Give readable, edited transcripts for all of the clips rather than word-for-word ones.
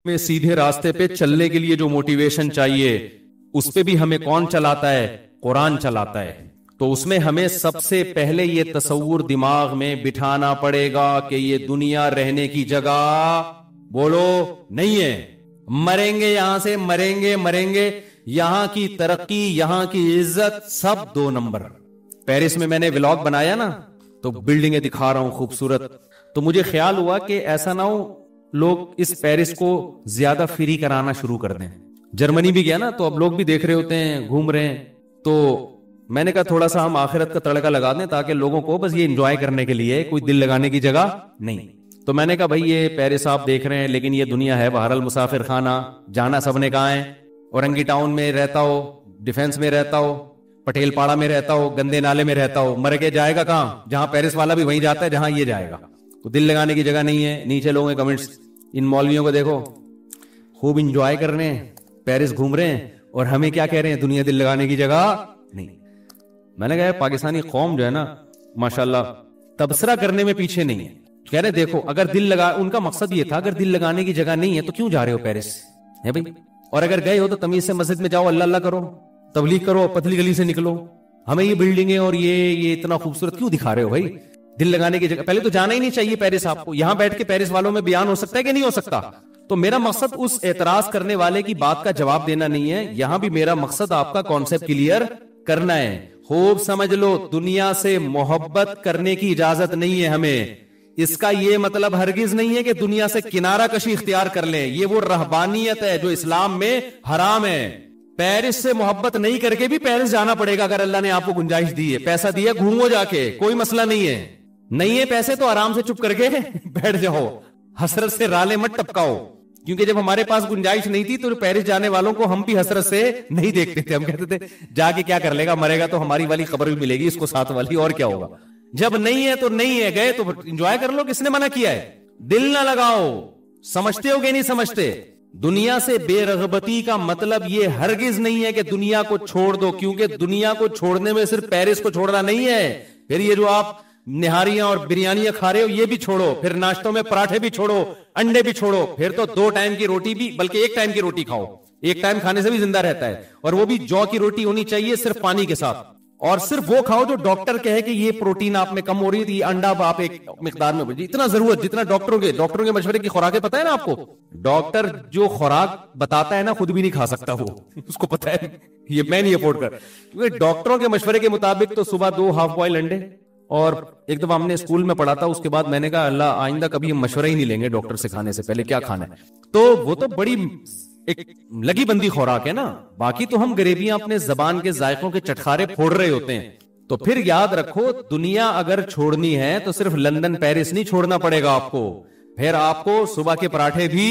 میں سیدھے راستے پہ چلنے کے لیے جو موٹیویشن چاہیے اس پہ بھی ہمیں کون چلاتا ہے؟ قرآن چلاتا ہے. تو اس میں ہمیں سب سے پہلے یہ تصور دماغ میں بٹھانا پڑے گا کہ یہ دنیا رہنے کی جگہ بولو نہیں ہے. مریں گے یہاں سے، مریں گے. یہاں کی ترقی، یہاں کی عزت سب 2 نمبر. پیرس میں میں نے ولاگ بنایا نا، تو بلڈنگیں دکھا رہا ہوں خوبصورت، تو مجھے خیال ہوا کہ ایسا نہ ہو لوگ اس پیرس کو زیادہ فری کرانا شروع کر دیں. جرمنی بھی گیا نا، تو اب لوگ بھی دیکھ رہے ہوتے ہیں، گھوم رہے ہیں، تو میں نے کہا تھوڑا سا ہم آخرت کا تڑکا لگا دیں تاکہ لوگوں کو بس یہ انجوائے کرنے کے لیے، کوئی دل لگانے کی جگہ نہیں. تو میں نے کہا بھائی یہ پیرس آپ دیکھ رہے ہیں لیکن یہ دنیا ہے بہرحال مسافر خانہ، جانا سب نے کہاں ہے. اورنگی ٹاؤن میں رہتا ہو، ڈیفینس میں رہتا ہو، پٹیل پاڑا میں رہتا ہو، گندے نالے میں رہتا ہو، مر کے جائے گا کہاں؟ جہاں پیرس والا بھی وہیں جاتا ہے جہاں یہ جائے گا. تو دل لگانے کی جگہ نہیں ہے. نیچے لوگوں کے کمنٹس، ان مولویوں کو دیکھو خوب انجوائے کر رہے ہیں، پیرس گھوم رہے ہیں، اور ہمیں کیا کہہ رہے ہیں؟ دنیا دل لگانے کی جگہ نہیں. میں نے کہا پاکستانی قوم جو ہے نا ماشاءاللہ تبصرہ کرنے میں پیچھے نہیں ہے. کہہ رہے دیکھو اگر دل لگا، ان کا مقصد یہ تھا اگر دل لگانے کی جگہ نہیں ہے تو کیوں جا رہے ہو پیرس ہے بھائی؟ اور اگر گئے ہو تو تمیز سے مسجد میں جاؤ، اللہ اللہ کرو، تبلیغ کرو، پتلی گلی سے نکلو. ہمیں یہ بلڈنگیں اور یہ اتنا خوبصورت کیوں دکھا رہے ہو بھائی؟ دل لگانے کی جگہ پہلے تو جانا ہی نہیں چاہیے پیرس. آپ کو یہاں بیٹھ کے پیرس والوں میں بیان ہو سکتا ہے کہ نہیں ہو سکتا؟ تو میرا مقصد اس اعتراض کرنے والے کی بات کا جواب دینا نہیں ہے. یہاں بھی میرا مقصد آپ کا کانسیپٹ کلیئر کرنا ہے. خوب سمجھ لو، دنیا سے محبت کرنے کی اجازت نہیں ہے ہمیں. اس کا یہ مطلب ہرگز نہیں ہے کہ دنیا سے کنارہ کشی اختیار کر لیں. یہ وہ رہبانیت ہے جو اسلام میں حرام ہے. پیرس سے محبت نہیں کر کے بھی پیرس جانا پڑے گا اگر اللہ نے آپ کو گنجائش دی ہے، پیسہ دیا، گھومو جا کے، کوئی مسئلہ نہیں ہے. نہیں ہے پیسے تو آرام سے چپ کر کے بیٹھ جاؤ، حسرت سے رالے مت ٹپکاؤ. کیونکہ جب ہمارے پاس گنجائش نہیں تھی تو پیرس جانے والوں کو ہم بھی حسرت سے نہیں دیکھتے تھے. ہم کہتے تھے جا کے کیا کر لے گا، مرے گا تو ہماری والی خبر بھی ملے گی اس کو ساتھ والی، اور کیا ہوگا. جب نہیں ہے تو نہیں ہے، گئے تو انجوائے کر لو. کس نے منع کیا ہے؟ دل نہ لگاؤ. سمجھتے ہو کہ نہیں سمجھتے؟ دنیا سے بے رغبتی کا مطلب یہ ہرگز نہیں ہے کہ دنیا کو چھوڑ دو، کیونکہ دنیا کو چھوڑنے میں صرف پیرس کو چھوڑنا نہیں ہے. پھر یہ جو آپ نہاریاں اور بریانیاں کھا رہے ہو یہ بھی چھوڑو، پھر ناشتوں میں پراٹھے بھی چھوڑو، انڈے بھی چھوڑو، پھر تو 2 ٹائم کی روٹی بھی، بلکہ 1 ٹائم کی روٹی کھاؤ. 1 ٹائم کھانے سے بھی زندہ رہتا ہے، اور وہ بھی جو کی روٹی ہونی چاہیے صرف پانی کے ساتھ. اور صرف وہ کھاؤ جو ڈاکٹر کہے کہ یہ پروٹین آپ میں کم ہو رہی ہے، یہ انڈا آپ ایک مقدار میں بجے اتنا ضرورت جتنا ڈاکٹروں کے مشورے کی خوراکیں پتہ ہے نا آپ کو. ڈاکٹر جو خوراک بتاتا ہے نا خود بھی نہیں کھا سکتا، وہ اس کو پتہ ہے یہ میں نہیں افورڈ کر. کیونکہ ڈاکٹروں کے مشورے کے مطابق تو صبح 2 ہاف بوائل انڈے. اور ایک دفعہ ہم نے اسکول میں پڑھا تھا، اس کے بعد میں نے کہا اللہ آئندہ کبھی ہم مشورہ ہی نہیں لیں گے ڈاکٹر سے کھانے سے پہلے کیا کھانا ہے. تو وہ تو بڑی ایک لگی بندی خوراک ہے نا. باقی تو ہم غریبیاں اپنے زبان کے ذائقوں کے چٹخارے پھوڑ رہے ہوتے ہیں. تو پھر یاد رکھو دنیا اگر چھوڑنی ہے تو صرف لندن پیرس نہیں چھوڑنا پڑے گا آپ کو. پھر آپ کو صبح کے پراٹھے بھی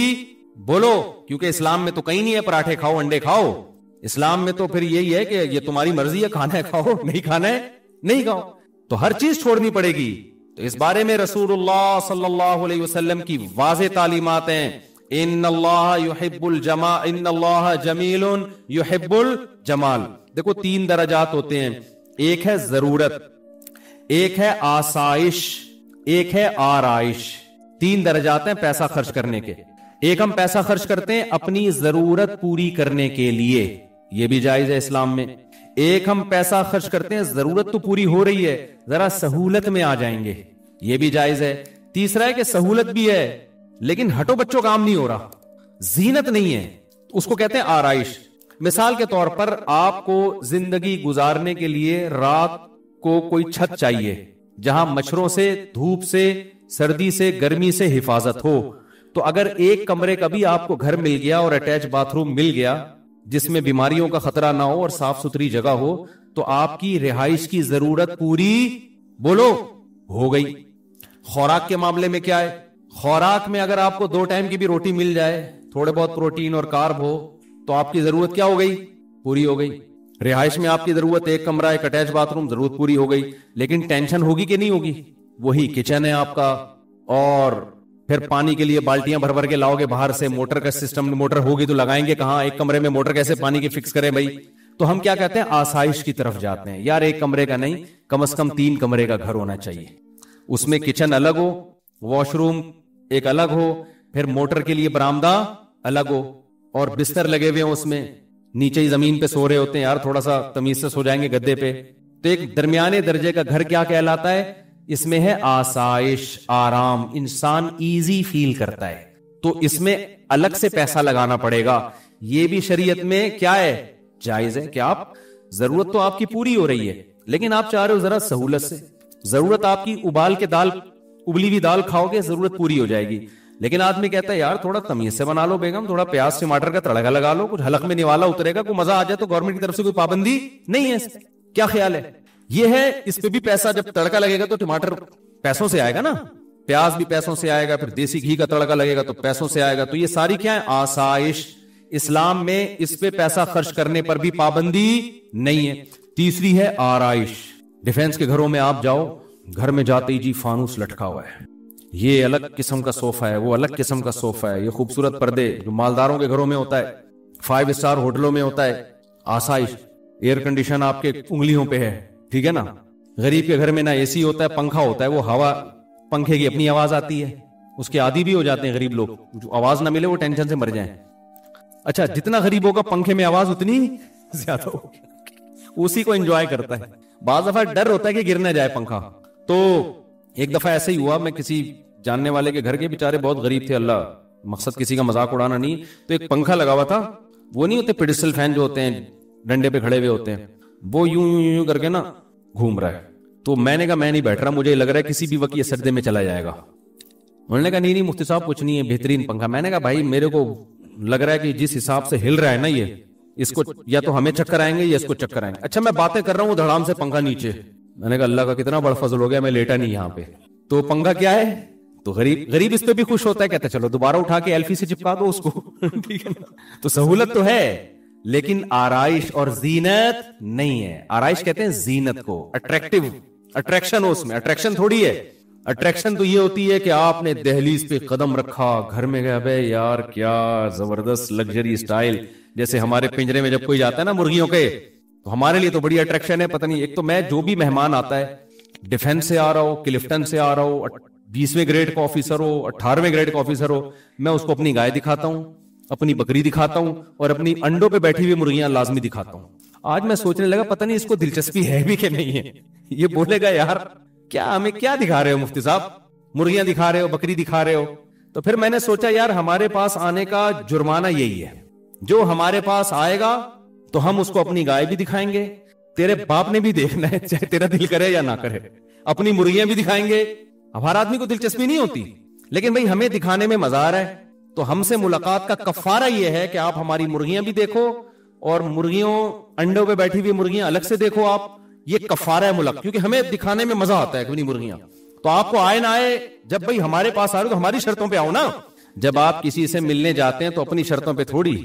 بولو، کیونکہ اسلام میں تو کہیں نہیں ہے پراٹھے کھاؤ انڈے کھاؤ. اسلام میں تو پھر یہی ہے کہ یہ تمہاری مرضی ہے، کھانا ہے کھاؤ، نہیں کھانا ہے نہیں کھاؤ. تو ہر چیز چھوڑنی پڑے گی. تو اس بارے میں رسول اللہ صلی اللہ علیہ وسلم کی واضح تعلیمات ہیں. ان اللہ یحب الجمال، ان اللہ جمیل یحب الجمال. دیکھو 3 درجات ہوتے ہیں، ایک ہے ضرورت، ایک ہے آسائش، ایک ہے آرائش. 3 درجات ہیں پیسہ خرچ کرنے کے. ایک ہم پیسہ خرچ کرتے ہیں اپنی ضرورت پوری کرنے کے لیے، یہ بھی جائز ہے اسلام میں. ایک ہم پیسہ خرچ کرتے ہیں ضرورت تو پوری ہو رہی ہے، ذرا سہولت میں آ جائیں گے، یہ بھی جائز ہے. تیسرا ہے کہ سہولت بھی ہے لیکن ہٹو بچوں کام نہیں ہو رہا، زینت نہیں ہے، اس کو کہتے ہیں آرائش. مثال کے طور پر آپ کو زندگی گزارنے کے لیے رات کو کوئی چھت چاہیے جہاں مچھروں سے، دھوپ سے، سردی سے، گرمی سے حفاظت ہو. تو اگر ایک کمرے کا بھی آپ کو گھر مل گیا اور اٹیچ باتھ روم مل گیا جس میں بیماریوں کا خطرہ نہ ہو اور صاف ستھری جگہ ہو، تو آپ کی رہائش کی ضرورت پوری بولو ہو گئی. خوراک کے معاملے میں کیا ہے؟ خوراک میں اگر آپ کو 2 ٹائم کی بھی روٹی مل جائے، تھوڑے بہت پروٹین اور کارب ہو، تو آپ کی ضرورت کیا ہو گئی؟ پوری ہو گئی. رہائش میں آپ کی ضرورت 1 کمرہ، 1 اٹیچ باتھ روم، ضرورت پوری ہو گئی. لیکن ٹینشن ہوگی کہ نہیں ہوگی؟ وہی کچن ہے آپ کا، اور پھر پانی کے لیے بالٹیاں بھر بھر کے لاؤ گے باہر سے. موٹر کا سسٹم، موٹر ہوگی تو لگائیں گے کہاں؟ 1 کمرے میں موٹر کیسے پانی کی فکس کریں بھائی؟ تو ہم کیا کہتے ہیں؟ آسائش کی طرف جاتے ہیں. یار 1 کمرے کا نہیں، کم از کم 3 کمرے کا گھر ہونا چاہیے. اس میں کچن الگ ہو، واش روم ایک الگ ہو، پھر موٹر کے لیے برآمدہ الگ ہو اور بستر لگے ہوئے ہیں اس میں, نیچے ہی زمین پہ سو رہے ہوتے ہیں, یار تھوڑا سا تمیز سے سو جائیں گے گدے پہ. تو ایک درمیانے درجے کا گھر کیا کہلاتا ہے؟ اس میں ہے آسائش, آرام, انسان ایزی فیل کرتا ہے. تو اس میں الگ سے پیسہ لگانا پڑے گا. یہ بھی شریعت میں کیا ہے؟ جائز ہے کہ آپ, ضرورت تو آپ کی پوری ہو رہی ہے لیکن آپ چاہ رہے ہو ذرا سہولت سے, ضرورت آپ کی ابال کے دال, ابلی ہوئی دال کھاؤ گے ضرورت پوری ہو جائے گی. لیکن آدمی کہتا ہے یار تھوڑا تمیز سے بنا لو بیگم, تھوڑا پیاز ٹماٹر کا تڑکا لگا لو, کچھ حلق میں نوالا اترے گا, کوئی مزہ آ جائے تو گورنمنٹ کی طرف سے کوئی پابندی نہیں ہے اس پہ. کیا خیال ہے؟ یہ ہے, اس پہ بھی پیسہ, جب تڑکا لگے گا تو ٹماٹر پیسوں سے آئے گا نا, پیاز بھی پیسوں سے آئے گا, پھر دیسی گھی کا تڑکا لگے گا تو پیسوں سے آئے گا. تو یہ ساری کیا ہے؟ آسائش. اسلام میں اس پہ پیسہ خرچ کرنے پر بھی پابندی نہیں ہے. تیسری ہے آرائش. ڈیفینس کے گھروں میں آپ جاؤ, گھر میں جاتے ہی جی فانوس لٹکا ہوا ہے, یہ الگ قسم کا صوفہ ہے, وہ الگ قسم کا صوفہ ہے, یہ خوبصورت پردے جو مالداروں کے گھروں میں ہوتا ہے, 5 اسٹار ہوٹلوں میں ہوتا ہے. آسائش, ایئر کنڈیشن آپ کے انگلیوں پہ ہے, ٹھیک ہے نا. غریب کے گھر میں نہ اے سی ہوتا ہے, پنکھا ہوتا ہے, وہ ہوا پنکھے کی اپنی آواز آتی ہے, اس کے عادی بھی ہو جاتے ہیں غریب لوگ, جو آواز نہ ملے وہ ٹینشن سے مر جائیں. اچھا, جتنا غریب ہوگا پنکھے میں آواز اتنی زیادہ ہوگی, اسی کو انجوائے کرتا ہے. بعض دفعہ ڈر ہوتا ہے کہ گر نہ جائے پنکھا. تو ایک دفعہ ایسے ہی ہوا, میں کسی جاننے والے کے گھر کے بیچارے بہت غریب تھے, اللہ مقصد کسی کا مذاق اڑانا نہیں, تو ایک پنکھا لگا ہوا تھا, وہ نہیں ہوتے پیڈسٹل فین جو ہوتے ہیں ڈنڈے پہ کھڑے ہوئے ہوتے ہیں, وہ یوں یوں یوں کر کے نا گھوم رہا ہے. تو میں نے کہا میں نہیں بیٹھ رہا, مجھے لگ رہا ہے کسی بھی وقت یہ سجدے میں چلا جائے گا. انہوں نے کہا نہیں مفتی صاحب کچھ نہیں ہے, بہترین پنکھا. میں نے کہا بھائی میرے کو لگ رہا ہے کہ جس حساب سے ہل رہا ہے نا یہ, اس کو یا تو ہمیں چکر آئیں گے یا اس کو چکر آئیں گے. اچھا میں باتیں کر رہا ہوں, دھڑام سے پنکھا نیچے. میں نے کہا اللہ کا کتنا بڑا فضل ہو گیا, میں لیٹا نہیں یہاں پہ. تو پنکھا کیا ہے, تو غریب اس پہ بھی خوش ہوتا ہے, کہتا ہے چلو دوبارہ اٹھا کے ایلفی سے چپکا دو اس کو, ٹھیک ہے نا. تو سہولت تو ہے لیکن آرائش اور زینت نہیں ہے. آرائش کہتے ہیں زینت کو, اٹریکٹیو, اٹریکشن ہو اس میں, اٹریکشن تھوڑی ہے. اٹریکشن تو یہ ہوتی ہے کہ آپ نے دہلیز پہ قدم رکھا, گھر میں گیا, بے یار کیا زبردست لگژری اسٹائل. جیسے ہمارے پنجرے میں جب کوئی جاتا ہے نا مرغیوں کے, تو ہمارے لیے تو بڑی اٹریکشن ہے. پتہ نہیں, ایک تو میں جو بھی مہمان آتا ہے, ڈیفینس سے آ رہا ہو, کلفٹن سے آ رہا ہو, 20ویں گریڈ کا آفیسر ہو, 18ویں گریڈ کا آفیسر ہو, میں اس کو اپنی گائے دکھاتا ہوں, اپنی بکری دکھاتا ہوں, اور اپنی انڈوں پہ بیٹھی ہوئی مرغیاں لازمی دکھاتا ہوں. آج میں سوچنے لگا پتہ نہیں اس کو دلچسپی ہے بھی کہ نہیں ہے. یہ بولے گا یار کیا ہمیں کیا دکھا رہے ہو مفتی صاحب, مرغیاں دکھا رہے ہو, بکری دکھا رہے ہو. تو پھر میں نے سوچا یار ہمارے پاس آنے کا جرمانہ یہی ہے, جو ہمارے پاس آئے گا تو ہم اس کو اپنی گائے بھی دکھائیں گے, تیرے باپ نے بھی دیکھنا ہے چاہے تیرا دل کرے یا نہ کرے, اپنی مرغیاں بھی دکھائیں گے. ہر آدمی کو دلچسپی نہیں ہوتی, لیکن بھئی ہمیں دکھانے میں مزہ آ رہا ہے, تو ہم سے ملاقات کا کفارہ یہ ہے کہ آپ ہماری مرغیاں بھی دیکھو اور مرغیوں انڈوں پہ بیٹھی ہوئی مرغیاں الگ سے دیکھو آپ. یہ کفارہ ہے ملاقات, کیونکہ ہمیں دکھانے میں مزہ آتا ہے اپنی مرغیاں. تو آپ کو آئے نہ آئے, جب بھئی ہمارے پاس آ رہے تو ہماری شرطوں پہ آؤ نا. جب آپ کسی سے ملنے جاتے ہیں تو اپنی شرطوں پہ تھوڑی,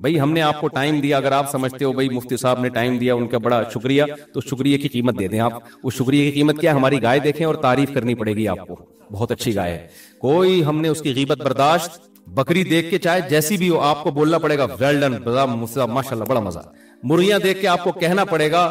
بھئی ہم نے آپ کو ٹائم دیا, اگر آپ سمجھتے ہو بھئی مفتی صاحب نے ٹائم دیا ان کا بڑا شکریہ, تو شکریہ کی قیمت دے دیں آپ. اس شکریہ کی قیمت کیا ہے, ہماری گائے دیکھیں اور تعریف کرنی پڑے گی آپ کو, بہت اچھی گائے ہے. کوئی ہم نے اس کی غیبت برداشت, بکری دیکھ کے چاہے جیسی بھی ہو آپ کو بولنا پڑے گا ویل ڈن ماشاءاللہ بڑا مزہ. مرغیاں دیکھ کے آپ کو کہنا پڑے گا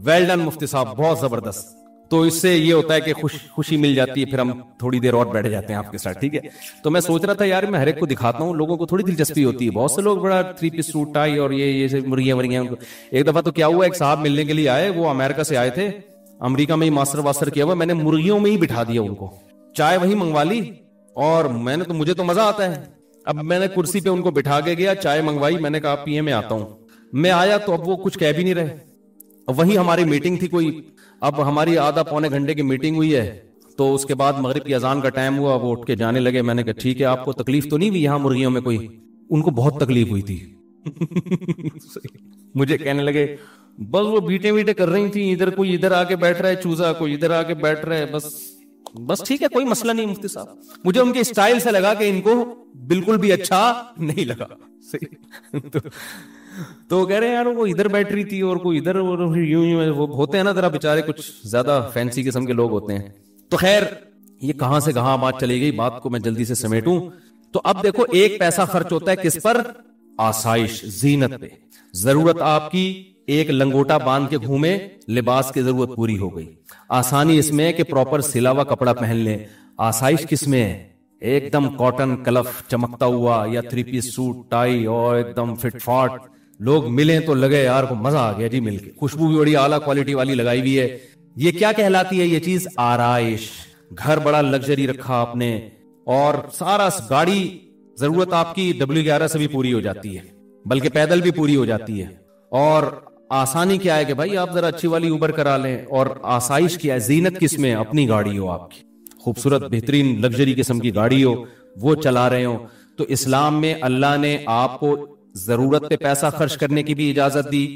ویل ڈن مفتی صاحب بہت زبردست. تو اس سے یہ ہوتا ہے کہ خوشی مل جاتی ہے, پھر ہم تھوڑی دیر اور بیٹھ جاتے ہیں آپ کے ساتھ, ٹھیک ہے. تو میں سوچ رہا تھا یار میں ہر ایک کو دکھاتا ہوں, لوگوں کو تھوڑی دلچسپی ہوتی ہے. بہت سے لوگ بڑا 3 پیس سوٹ ٹائی اور یہ مرغیاں ورغیاں. ایک دفعہ تو کیا ہوا, ایک صاحب ملنے کے لیے آئے, وہ امریکہ سے آئے تھے, امریکہ میں ہی ماسٹر واسٹر کیا ہوا, میں نے مرغیوں میں ہی بٹھا دیا ان کو, چائے وہی منگوا لی, اور میں نے تو مجھے تو مزہ آتا ہے. اب میں نے کرسی پہ ان کو بٹھا کے گیا, چائے منگوائی, میں نے کہا آپ پیئے میں آتا ہوں. میں آیا تو اب وہ کچھ کہہ بھی نہیں رہے. وہی ہماری میٹنگ تھی کوئی, اب ہماری آدھا پونے گھنٹے کی میٹنگ ہوئی ہے, تو اس کے بعد مغرب کی اذان کا ٹائم ہوا, وہ اٹھ کے جانے لگے. میں نے کہا ٹھیک ہے, آپ کو تکلیف تو نہیں ہوئی یہاں مرغیوں میں کوئی؟ ان کو بہت تکلیف ہوئی تھی. مجھے کہنے لگے بس وہ بیٹے ویٹے کر رہی تھی, ادھر کوئی ادھر آ کے بیٹھ رہا ہے چوزا, کوئی ادھر آ کے بیٹھ رہا ہے, بس ٹھیک ہے کوئی مسئلہ نہیں مفتی صاحب. مجھے ان کے اسٹائل سے لگا کہ ان کو بالکل بھی اچھا نہیں لگا. تو کہہ رہے ہیں یار وہ ادھر بیٹھ رہی تھی اور کوئی ادھر, وہ ہوتے ہیں نا ذرا بیچارے کچھ زیادہ فینسی قسم کے لوگ ہوتے ہیں. تو خیر یہ کہاں سے کہاں بات چلی گئی, بات کو میں جلدی سے سمیٹوں. تو اب دیکھو ایک پیسہ خرچ ہوتا ہے کس پر, آسائش زینت پہ. ضرورت آپ کی ایک لنگوٹا باندھ کے گھومے, لباس کی ضرورت پوری ہو گئی. آسانی اس میں ہے کہ پراپر سلا ہوا کپڑا پہن لیں. آسائش کس میں ہے, ایک دم کاٹن کلف چمکتا ہوا یا 3 پیس سوٹ ٹائی اور ایک دم فٹ فاٹ, لوگ ملیں تو لگے یار کو مزہ آ گیا جی مل کے, خوشبو بھی بڑی اعلیٰ کوالٹی والی لگائی ہوئی ہے. یہ کیا کہلاتی ہے یہ چیز؟ آرائش. گھر بڑا لگژری رکھا آپ نے, اور سارا گاڑی ضرورت آپ کی W11 سے بھی پوری ہو جاتی ہے, بلکہ پیدل بھی پوری ہو جاتی ہے. اور آسانی کیا ہے کہ بھائی آپ ذرا اچھی والی اوبر کرا لیں, اور آسائش کیا ہے, زینت کس میں؟ اپنی گاڑی ہو آپ کی, خوبصورت بہترین لگژری قسم کی گاڑی ہو, وہ چلا رہے ہو. تو اسلام میں اللہ نے آپ کو ضرورت پہ پیسہ خرچ کرنے کی بھی اجازت دی,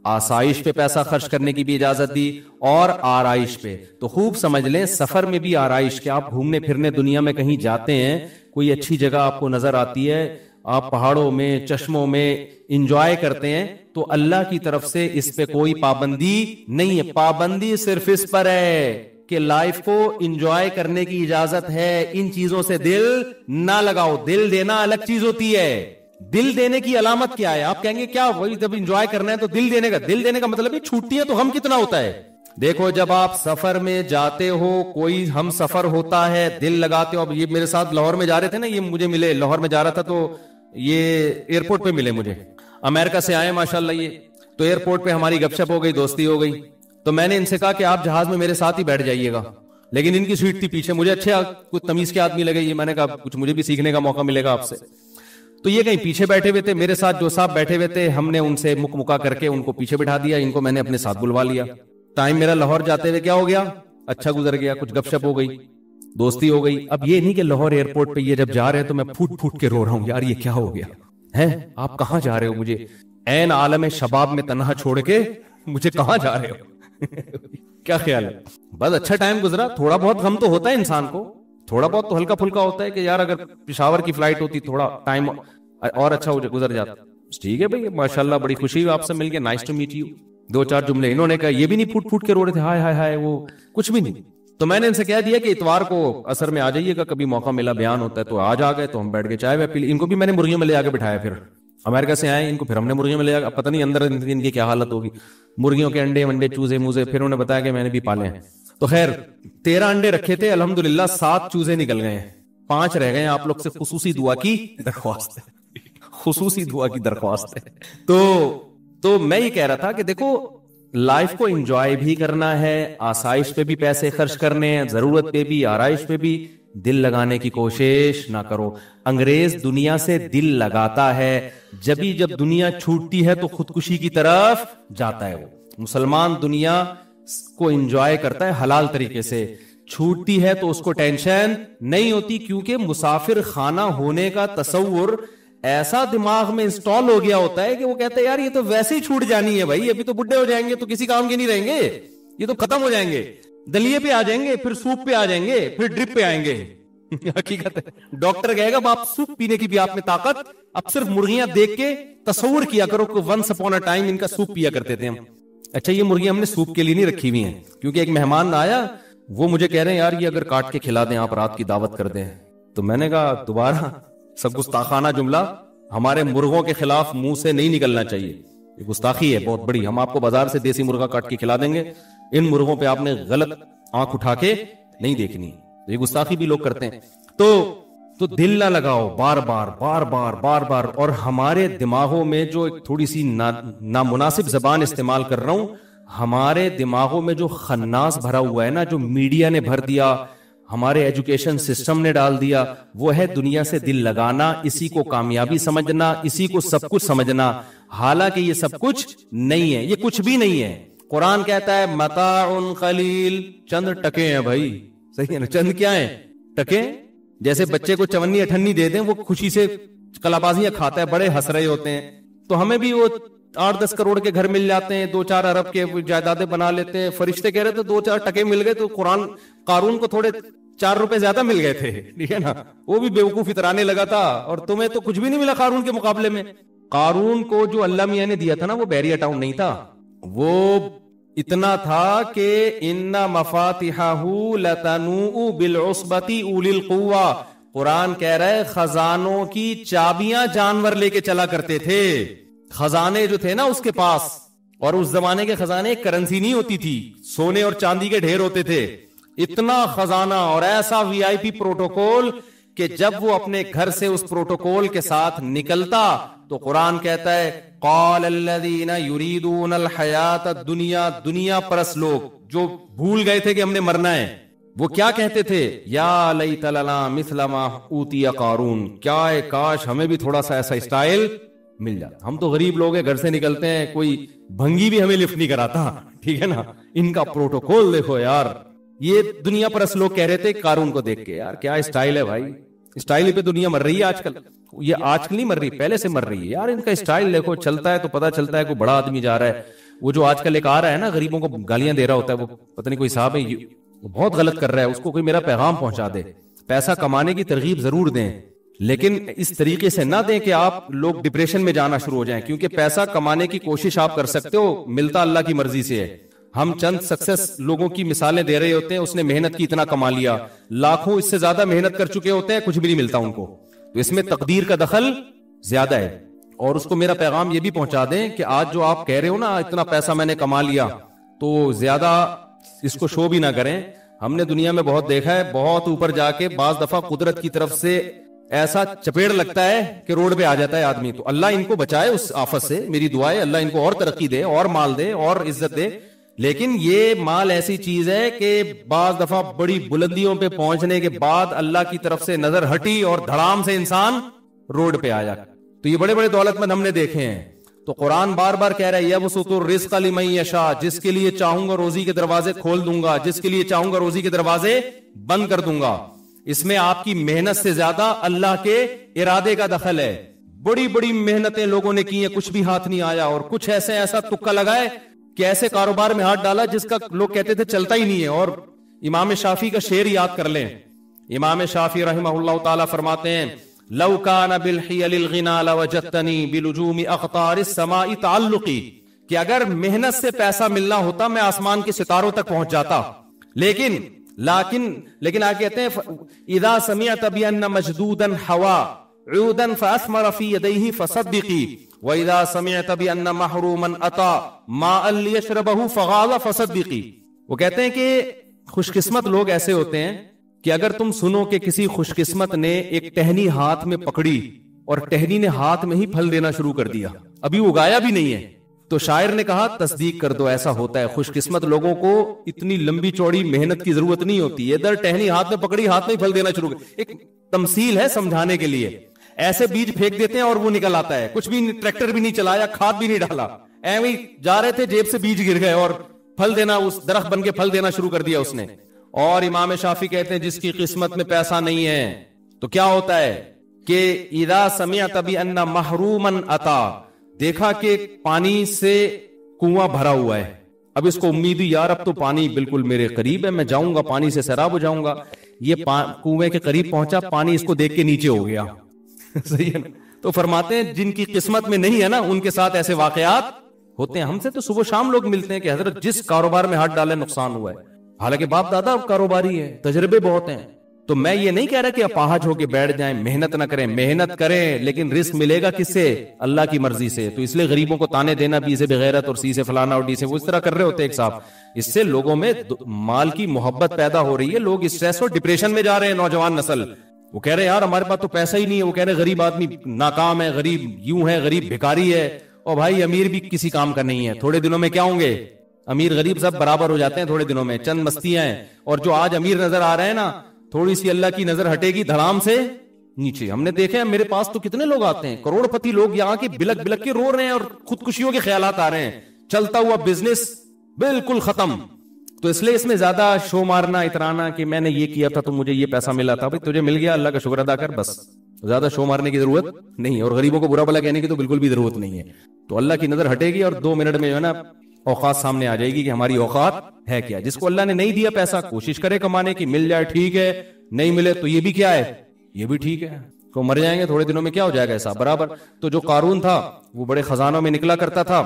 آسائش پہ پیسہ خرچ کرنے کی بھی اجازت دی, اور آرائش پہ. تو خوب سمجھ لیں سفر میں بھی آرائش, کہ آپ گھومنے پھرنے دنیا میں کہیں جاتے ہیں, کوئی اچھی جگہ آپ کو نظر آتی ہے, آپ پہاڑوں میں چشموں میں انجوائے کرتے ہیں, تو اللہ کی طرف سے اس پہ کوئی پابندی نہیں ہے. پابندی صرف اس پر ہے کہ لائف کو انجوائے کرنے کی اجازت ہے, ان چیزوں سے دل نہ لگاؤ. دل دینا الگ چیز ہوتی ہے. دل دینے کی علامت کیا ہے؟ آپ کہیں گے کیا وہی جب انجوائے کرنا ہے تو دل دینے کا مطلب ہے چھوٹی ہے تو غم کتنا ہوتا ہے. دیکھو جب آپ سفر میں جاتے ہو, کوئی ہم سفر ہوتا ہے, دل لگاتے ہو. اب یہ میرے ساتھ لاہور میں جا رہے تھے نا, یہ مجھے ملے, لاہور میں جا رہا تھا تو یہ ایئرپورٹ پہ ملے مجھے, امریکہ سے آئے ماشاءاللہ. یہ تو ایئرپورٹ پہ ہماری گپ شپ ہو گئی, دوستی ہو گئی. تو میں نے ان سے کہا کہ آپ جہاز میں میرے ساتھ ہی بیٹھ جائیے گا, لیکن ان کی سیٹ تھی پیچھے. مجھے اچھے کچھ تمیز کے آدمی لگے, یہ میں نے کہا کچھ مجھے بھی سیکھنے کا موقع ملے گا آپ سے. تو یہ کہیں پیچھے بیٹھے ہوئے تھے, میرے ساتھ جو صاحب بیٹھے ہوئے تھے, ہم نے ان سے مکا کر کے ان کو پیچھے بٹھا دیا, ان کو میں نے اپنے ساتھ بلوا لیا. ٹائم میرا لاہور جاتے ہوئے کیا ہو گیا, اچھا گزر گیا, کچھ گپ شپ ہو گئی, دوستی ہو گئی. اب یہ نہیں کہ لاہور ایئرپورٹ پہ یہ جب جا رہے ہیں تو میں پھوٹ پھوٹ کے رو رہا ہوں, یار یہ کیا ہو گیا ہے, آپ کہاں جا رہے ہو, مجھے عین عالم شباب میں تنہا چھوڑ کے مجھے کہاں جا رہے ہو کیا خیال ہے؟ بس اچھا ٹائم گزرا. تھوڑا بہت غم تو ہوتا ہے انسان کو, تھوڑا بہت تو ہلکا پھلکا ہوتا ہے کہ یار اگر پشاور کی فلائٹ ہوتی تھوڑا ٹائم اور اچھا گزر جاتا. ٹھیک ہے بھائی, ماشاءاللہ بڑی خوشی ہوئی آپ سے مل کے, نائس ٹو میٹ یو. 2-4 جملے انہوں نے کہا, یہ بھی نہیں پھوٹ پھوٹ کے رو رہے تھے ہائے ہائے ہائے, وہ کچھ بھی نہیں. تو میں نے ان سے کہہ دیا کہ اتوار کو عصر میں آ جائیے گا, کبھی موقع ملا بیان ہوتا ہے. تو آج آ گئے, تو ہم بیٹھ کے چائے وائے پی لی. ان کو بھی میں نے مرغیوں میں لے آ کے بٹھایا, پھر امریکہ سے آئے, ان کو پھر ہم نے مرغیوں میں لے آ, پتہ نہیں اندر ان کی کیا حالت ہوگی, مرغیوں کے انڈے ونڈے چوزے موزے. پھر انہوں نے بتایا کہ میں نے بھی پالے ہیں. تو خیر 13 انڈے رکھے تھے, الحمدللہ 7 چوزے نکل گئے ہیں, 5 رہ گئے ہیں. آپ لوگ سے خصوصی دعا کی درخواست ہے, خصوصی دعا کی درخواست ہے. تو میں یہ کہہ رہا تھا کہ دیکھو لائف کو انجوائے بھی کرنا ہے, آسائش پہ بھی پیسے خرچ کرنے ہیں, ضرورت پہ بھی, آرائش پہ بھی. دل لگانے کی کوشش نہ کرو. انگریز دنیا سے دل لگاتا ہے, جب دنیا چھوٹتی ہے تو خودکشی کی طرف جاتا ہے. وہ مسلمان دنیا کو انجوائے کرتا ہے حلال طریقے سے, چھوٹتی ہے تو اس کو ٹینشن نہیں ہوتی, کیونکہ مسافر خانہ ہونے کا تصور ایسا دماغ میں انسٹال ہو گیا ہوتا ہے کہ وہ کہتا ہے یار یہ تو ویسے ہی چھوٹ جانی ہے بھائی, ابھی تو بڈھے ہو جائیں گے تو کسی کام کے نہیں رہیں گے, یہ تو ختم ہو جائیں گے, دلیے پہ آ جائیں گے, پھر سوپ پہ آ جائیں گے, پھر ڈرپ پہ آئیں گے. حقیقت ہے, ڈاکٹر کہے گا باپ سوپ پینے کی بھی آپ میں طاقت, اب صرف مرغیاں دیکھ کے تصور کیا کرو کہ ونس اپون اے ٹائم ان کا سوپ پیا کرتے تھے ہم. اچھا یہ مرغیاں ہم نے سوپ کے لیے نہیں رکھی ہوئی ہیں, کیونکہ ایک مہمان آیا, وہ مجھے کہہ رہے ہیں یار یہ اگر کاٹ کے کھلا دیں آپ, رات کی دعوت کر دیں. تو میں نے کہا دوبارہ سب گستاخانہ جملہ ہمارے مرغوں کے خلاف منہ سے نہیں نکلنا چاہیے, یہ گستاخی ہے بہت بڑی. ہم آپ کو بازار سے دیسی مرغا کاٹ کے کھلا دیں گے, ان مرغوں پہ آپ نے غلط آنکھ اٹھا کے نہیں دیکھنی, یہ گستاخی بھی لوگ کرتے ہیں. تو دل نہ لگاؤ بار بار. اور ہمارے دماغوں میں جو ایک تھوڑی سی نامناسب زبان استعمال کر رہا ہوں, ہمارے دماغوں میں جو خناس بھرا ہوا ہے نا, جو میڈیا نے بھر دیا, ہمارے ایجوکیشن سسٹم نے ڈال دیا, وہ ہے دنیا سے دل لگانا, اسی کو کامیابی سمجھنا, اسی کو سب کچھ سمجھنا. حالانکہ یہ سب کچھ نہیں ہے, یہ کچھ بھی نہیں ہے. قرآن کہتا ہے متاع قلیل, چند ٹکے ہیں بھائی, صحیح ہے نا, چند کیا ہیں ٹکے. جیسے بچے کو چونی اٹھنی دے دیں, وہ خوشی سے کلابازیاں کھاتا ہے, بڑے ہنس رہے ہوتے ہیں. تو ہمیں بھی وہ 8-10 کروڑ کے گھر مل جاتے ہیں, 2-4 ارب کے جائیدادیں بنا لیتے ہیں. فرشتے کہہ رہے تھے 2-4 ٹکے مل گئے, تو قارون کو تھوڑے 4 روپے زیادہ مل گئے تھے, ٹھیک ہے نا, وہ بھی بیوقوف اترانے لگا تھا. اور تمہیں تو کچھ بھی نہیں ملا قارون کے مقابلے میں. قارون کو جو اللہ میاں نے دیا تھا نا, وہ بیریا ٹاؤن نہیں تھا, وہ اتنا تھا کہ ان مفاتحہ لتنوء بالعصبۃ اولی القوہ. قرآن کہہ رہا ہے خزانوں کی چابیاں جانور لے کے چلا کرتے تھے. خزانے جو تھے نا اس کے پاس, اور اس زمانے کے خزانے کرنسی نہیں ہوتی تھی, سونے اور چاندی کے ڈھیر ہوتے تھے. اتنا خزانہ اور ایسا وی آئی پی پروٹوکول کہ جب وہ اپنے گھر سے اس پروٹوکول کے ساتھ نکلتا تو قرآن کہتا ہے قال الذین یریدون الحیات الدنیا، دنیا پرست لوگ جو بھول گئے تھے کہ ہم نے مرنا ہے، وہ کیا کہتے تھے؟ یا لیت لنا مثل ما اوتی قارون، کیا کاش ہمیں بھی تھوڑا سا ایسا اسٹائل مل جاتا. ہم تو غریب لوگ ہیں، گھر سے نکلتے ہیں، کوئی بھنگی بھی ہمیں لفٹ نہیں کراتا، ٹھیک ہے نا. ان کا پروٹوکول دیکھو یار. یہ دنیا پرست لوگ کہہ رہے تھے قارون کو دیکھ کے، یار کیا اسٹائل ہے بھائی، اسٹائل پہ دنیا مر رہی ہے آج کل. یہ آج کل نہیں مر رہی، پہلے سے مر رہی ہے یار. ان کا اسٹائل دیکھو، چلتا ہے تو پتا چلتا ہے کوئی بڑا آدمی جا رہا ہے. وہ جو آج کل ایک آ رہا ہے نا غریبوں کو گالیاں دے رہا ہوتا ہے، وہ پتہ نہیں کوئی صاحب ہے، وہ بہت غلط کر رہا ہے، اس کو کوئی میرا پیغام پہنچا دے. پیسہ کمانے کی ترغیب ضرور دیں، لیکن اس طریقے سے نہ دیں کہ آپ لوگ ڈپریشن میں جانا شروع ہو جائیں، کیونکہ پیسہ کمانے کی کوشش آپ کر سکتے ہو، ملتا اللہ کی مرضی سے ہے. ہم چند سکسیس لوگوں کی مثالیں دے رہے ہوتے ہیں، اس نے محنت کی اتنا کما لیا، لاکھوں اس سے زیادہ محنت کر چکے ہوتے ہیں، کچھ بھی نہیں ملتا ان کو. تو اس میں تقدیر کا دخل زیادہ ہے. اور اس کو میرا پیغام یہ بھی پہنچا دیں کہ آج جو آپ کہہ رہے ہو نا اتنا پیسہ میں نے کما لیا، تو زیادہ اس کو شو بھی نہ کریں. ہم نے دنیا میں بہت دیکھا ہے، بہت اوپر جا کے بعض دفعہ قدرت کی طرف سے ایسا چپیڑ لگتا ہے کہ روڈ پہ آ جاتا ہے آدمی. تو اللہ ان کو بچائے اس آفت سے، میری دعا ہے اللہ ان کو اور ترقی دے، اور مال دے، اور عزت دے. لیکن یہ مال ایسی چیز ہے کہ بعض دفعہ بڑی بلندیوں پہ پہنچنے کے بعد اللہ کی طرف سے نظر ہٹی اور دھڑام سے انسان روڈ پہ آیا. تو یہ بڑے بڑے دولت مند ہم نے دیکھے ہیں. تو قرآن بار بار کہہ رہا ہے یبسط الرزق لمن یشاء، جس کے لیے چاہوں گا روزی کے دروازے کھول دوں گا، جس کے لیے چاہوں گا روزی کے دروازے بند کر دوں گا. اس میں آپ کی محنت سے زیادہ اللہ کے ارادے کا دخل ہے. بڑی بڑی محنتیں لوگوں نے کی ہیں، کچھ بھی ہاتھ نہیں آیا، اور کچھ ایسا تکا لگائے کہ ایسے کاروبار میں ہاتھ ڈالا جس کا لوگ کہتے تھے چلتا ہی نہیں ہے. اور امام شافعی کا شعر یاد کر لیں. امام شافعی رحمہ اللہ تعالی فرماتے ہیں لو کان بالحیل الغنا لوجدتنی بلجوم اقطار السماء تعلقی، کہ اگر محنت سے پیسہ ملنا ہوتا میں آسمان کے ستاروں تک پہنچ جاتا. لیکن آگے کہتے ہیں اذا سمعت بان مجدودا حوا عودا فاثمر في يديه فصدقي واذا سمعت بان محروما اتى ماء ليشربه فغاض فصدقي. وہ کہتے ہیں کہ خوش قسمت لوگ ایسے ہوتے ہیں کہ اگر تم سنو کہ کسی خوش قسمت نے ایک ٹہنی ہاتھ میں پکڑی اور ٹہنی نے ہاتھ میں ہی پھل دینا شروع کر دیا، ابھی اگایا بھی نہیں ہے، تو شاعر نے کہا تصدیق کر دو ایسا ہوتا ہے. خوش قسمت لوگوں کو اتنی لمبی چوڑی محنت کی ضرورت نہیں ہوتی. ادھر ٹہنی ہاتھ میں پکڑی، ہاتھ میں پھل دینا شروع کر. ایک تمثیل ہے سمجھانے کے لیے. ایسے بیج پھینک دیتے ہیں اور وہ نکل آتا ہے، کچھ بھی ٹریکٹر بھی نہیں چلایا، کھاد بھی نہیں ڈالا، ایویں جا رہے تھے جیب سے بیج گر گئے اور پھل دینا، اس درخت بن کے پھل دینا شروع کر دیا اس نے. اور امام شافعی کہتے ہیں جس کی قسمت میں پیسہ نہیں ہے تو کیا ہوتا ہے کہ اذا سمعت بان محروما اتا، دیکھا کہ پانی سے کنواں بھرا ہوا ہے، اب اس کو امید ہے یار اب تو پانی بالکل میرے قریب ہے، میں جاؤں گا پانی سے سیراب ہو جاؤں گا. یہ کنویں کے قریب پہنچا، پانی اس کو دیکھ کے نیچے ہو گیا. صحیح ہے نا؟ تو فرماتے ہیں جن کی قسمت میں نہیں ہے نا ان کے ساتھ ایسے واقعات ہوتے ہیں. ہم سے تو صبح شام لوگ ملتے ہیں کہ حضرت جس کاروبار میں ہاتھ ڈالے نقصان ہوا ہے، حالانکہ باپ دادا کاروباری ہے، تجربے بہت ہیں. تو میں یہ نہیں کہہ رہا کہ اپاہج ہو کے بیٹھ جائیں، محنت نہ کریں، محنت کریں، لیکن رزق ملے گا کس سے؟ اللہ کی مرضی سے. تو اس لیے غریبوں کو تانے دینا بی سے بغیرت اور سی سے فلانا اور ڈی سے، وہ اس طرح کر رہے ہوتے ایک صاحب، اس سے لوگوں میں مال کی محبت پیدا ہو رہی ہے. لوگ اسٹریس اور ڈپریشن میں جا رہے ہیں. نوجوان نسل وہ کہہ رہے ہیں یار ہمارے پاس تو پیسہ ہی نہیں ہے، وہ کہہ رہے غریب آدمی ناکام ہے، غریب یوں ہے، غریب بھکاری ہے. اور بھائی امیر بھی کسی کام کا نہیں ہے، تھوڑے دنوں میں کیا ہوں گے؟ امیر غریب سب برابر ہو جاتے ہیں تھوڑے دنوں میں. چند مستیاں ہیں. اور جو آج امیر نظر آ رہے ہیں نا، تھوڑی سی اللہ کی نظر ہٹے گی دھڑام سے نیچے. ہم نے دیکھے ہیں، میرے پاس تو کتنے لوگ آتے ہیں کروڑ پتی لوگ یہاں کے، بلک بلک کے رو رہے ہیں اور خودکشیوں کے خیالات آ رہے ہیں، چلتا ہوا بزنس بالکل ختم. تو اس لیے اس میں زیادہ شو مارنا، اترانا کہ میں نے یہ کیا تھا تو مجھے یہ پیسہ ملا تھا، بھائی تجھے مل گیا اللہ کا شکر ادا کر، بس. زیادہ شو مارنے کی ضرورت نہیں ہے، اور غریبوں کو برا بھلا کہنے کی تو بالکل بھی ضرورت نہیں ہے. تو اللہ کی نظر ہٹے گی اور 2 منٹ میں جو ہے نا اوقات سامنے آ جائے گی کہ ہماری اوقات ہے کیا. جس کو اللہ نے نہیں دیا پیسہ، کوشش کرے کمانے کی، مل جائے ٹھیک ہے، نہیں ملے تو یہ بھی کیا ہے، یہ بھی ٹھیک ہے. تو مر جائیں گے تھوڑے دنوں میں، کیا ہو جائے گا ایسا برابر. تو جو قارون تھا وہ بڑے خزانوں میں نکلا کرتا تھا.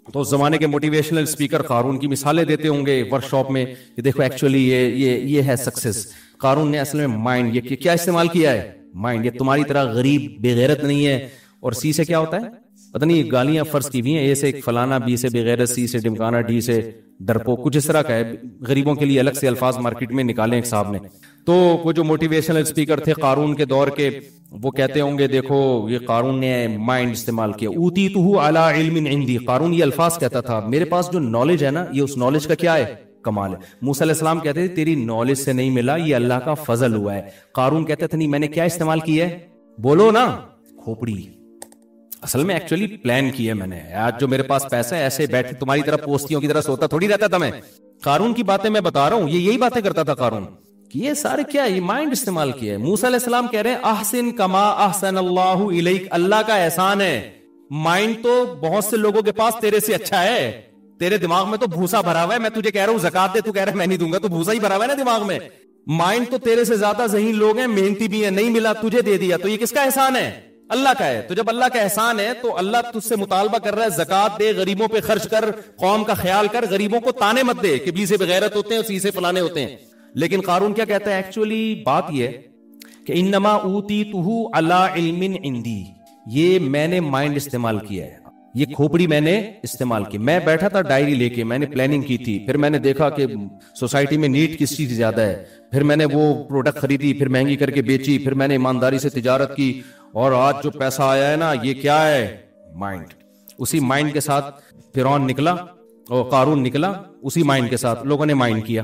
تو اس زمانے کے موٹیویشنل اسپیکر قارون کی مثالیں دیتے ہوں گے ورک شاپ میں کہ دیکھو ایکچولی یہ ہے سکسیس. قارون نے اصل میں مائنڈ، یہ کیا استعمال کیا ہے؟ مائنڈ. یہ تمہاری طرح غریب بے غیرت نہیں ہے. اور سی سے کیا ہوتا ہے؟ پتہ نہیں گالیاں فرض کی ہوئی ہیں، اے سے فلانا، بی سے بغیرت، سی سے ڈمکانا، ڈی سے ڈرپوک، کچھ اس طرح کا ہے. غریبوں کے لیے الگ سے الفاظ مارکیٹ میں نکالے ایک صاحب نے. تو وہ جو موٹیویشنل اسپیکر تھے قارون کے دور کے، وہ کہتے ہوں گے دیکھو یہ قارون نے مائنڈ استعمال کیا. اوتیتہ علی علم عندی، قارون یہ الفاظ کہتا تھا میرے پاس جو نالج ہے نا یہ اس نالج کا کیا ہے؟ کمال ہے. موسیٰ علیہ السلام کہتے تھے تیری نالج سے نہیں ملا، یہ اللہ کا فضل ہوا ہے. قارون کہتے تھے نہیں میں نے کیا استعمال کیا ہے؟ بولو نا. کھوپڑی. اصل میں ایکچولی پلان کیا میں نے. آج جو میرے پاس پیسہ ہے ایسے بیٹھے تمہاری طرح پوستیوں کی طرح سوتا تھوڑی رہتا تھا میں. قارون کی باتیں میں بتا رہا ہوں، یہ یہی باتیں کرتا تھا قارون. یہ سارے کیا ہے؟ یہ مائنڈ استعمال کیا ہے. موسیٰ علیہ السلام کہہ رہے ہیں احسن کما احسن اللہ الیک، اللہ کا احسان ہے. مائنڈ تو بہت سے لوگوں کے پاس تیرے سے اچھا ہے. تیرے دماغ میں تو بھوسا بھرا ہوا ہے. میں تجھے کہہ رہا ہوں زکات دے، تو کہہ رہا ہے میں نہیں دوں گا، تو بھوسا ہی بھرا ہوا ہے نا دماغ میں. مائنڈ تو تیرے سے زیادہ ذہین لوگ ہیں، محنتی بھی ہیں، نہیں ملا تجھے دے دیا. تو یہ کس کا احسان ہے؟ اللہ کا ہے. تو جب اللہ کا احسان ہے تو اللہ تجھ سے مطالبہ کر رہا ہے زکات دے، غریبوں پہ خرچ کر، قوم کا خیال کر، غریبوں کو تانے مت دے کہ بی سے بغیرت ہوتے ہیں، سی سے فلانے ہوتے ہیں. لیکن قارون کیا کہتا ہے؟ ایکچولی بات یہ کہ انما اوتیتہ علی علم عندی، یہ میں نے مائنڈ استعمال کیا ہے، یہ کھوپڑی میں نے استعمال کی. میں بیٹھا تھا ڈائری لے کے، میں نے پلاننگ کی تھی، پھر میں نے دیکھا کہ سوسائٹی میں نیڈ کس چیز زیادہ ہے، پھر میں نے وہ پروڈکٹ خریدی، پھر مہنگی کر کے بیچی، پھر میں نے ایمانداری سے تجارت کی، اور آج جو پیسہ آیا ہے نا یہ کیا ہے؟ مائنڈ. اسی مائنڈ کے ساتھ فرعون نکلا اور قارون نکلا، اسی مائنڈ کے ساتھ لوگوں نے مائنڈ کیا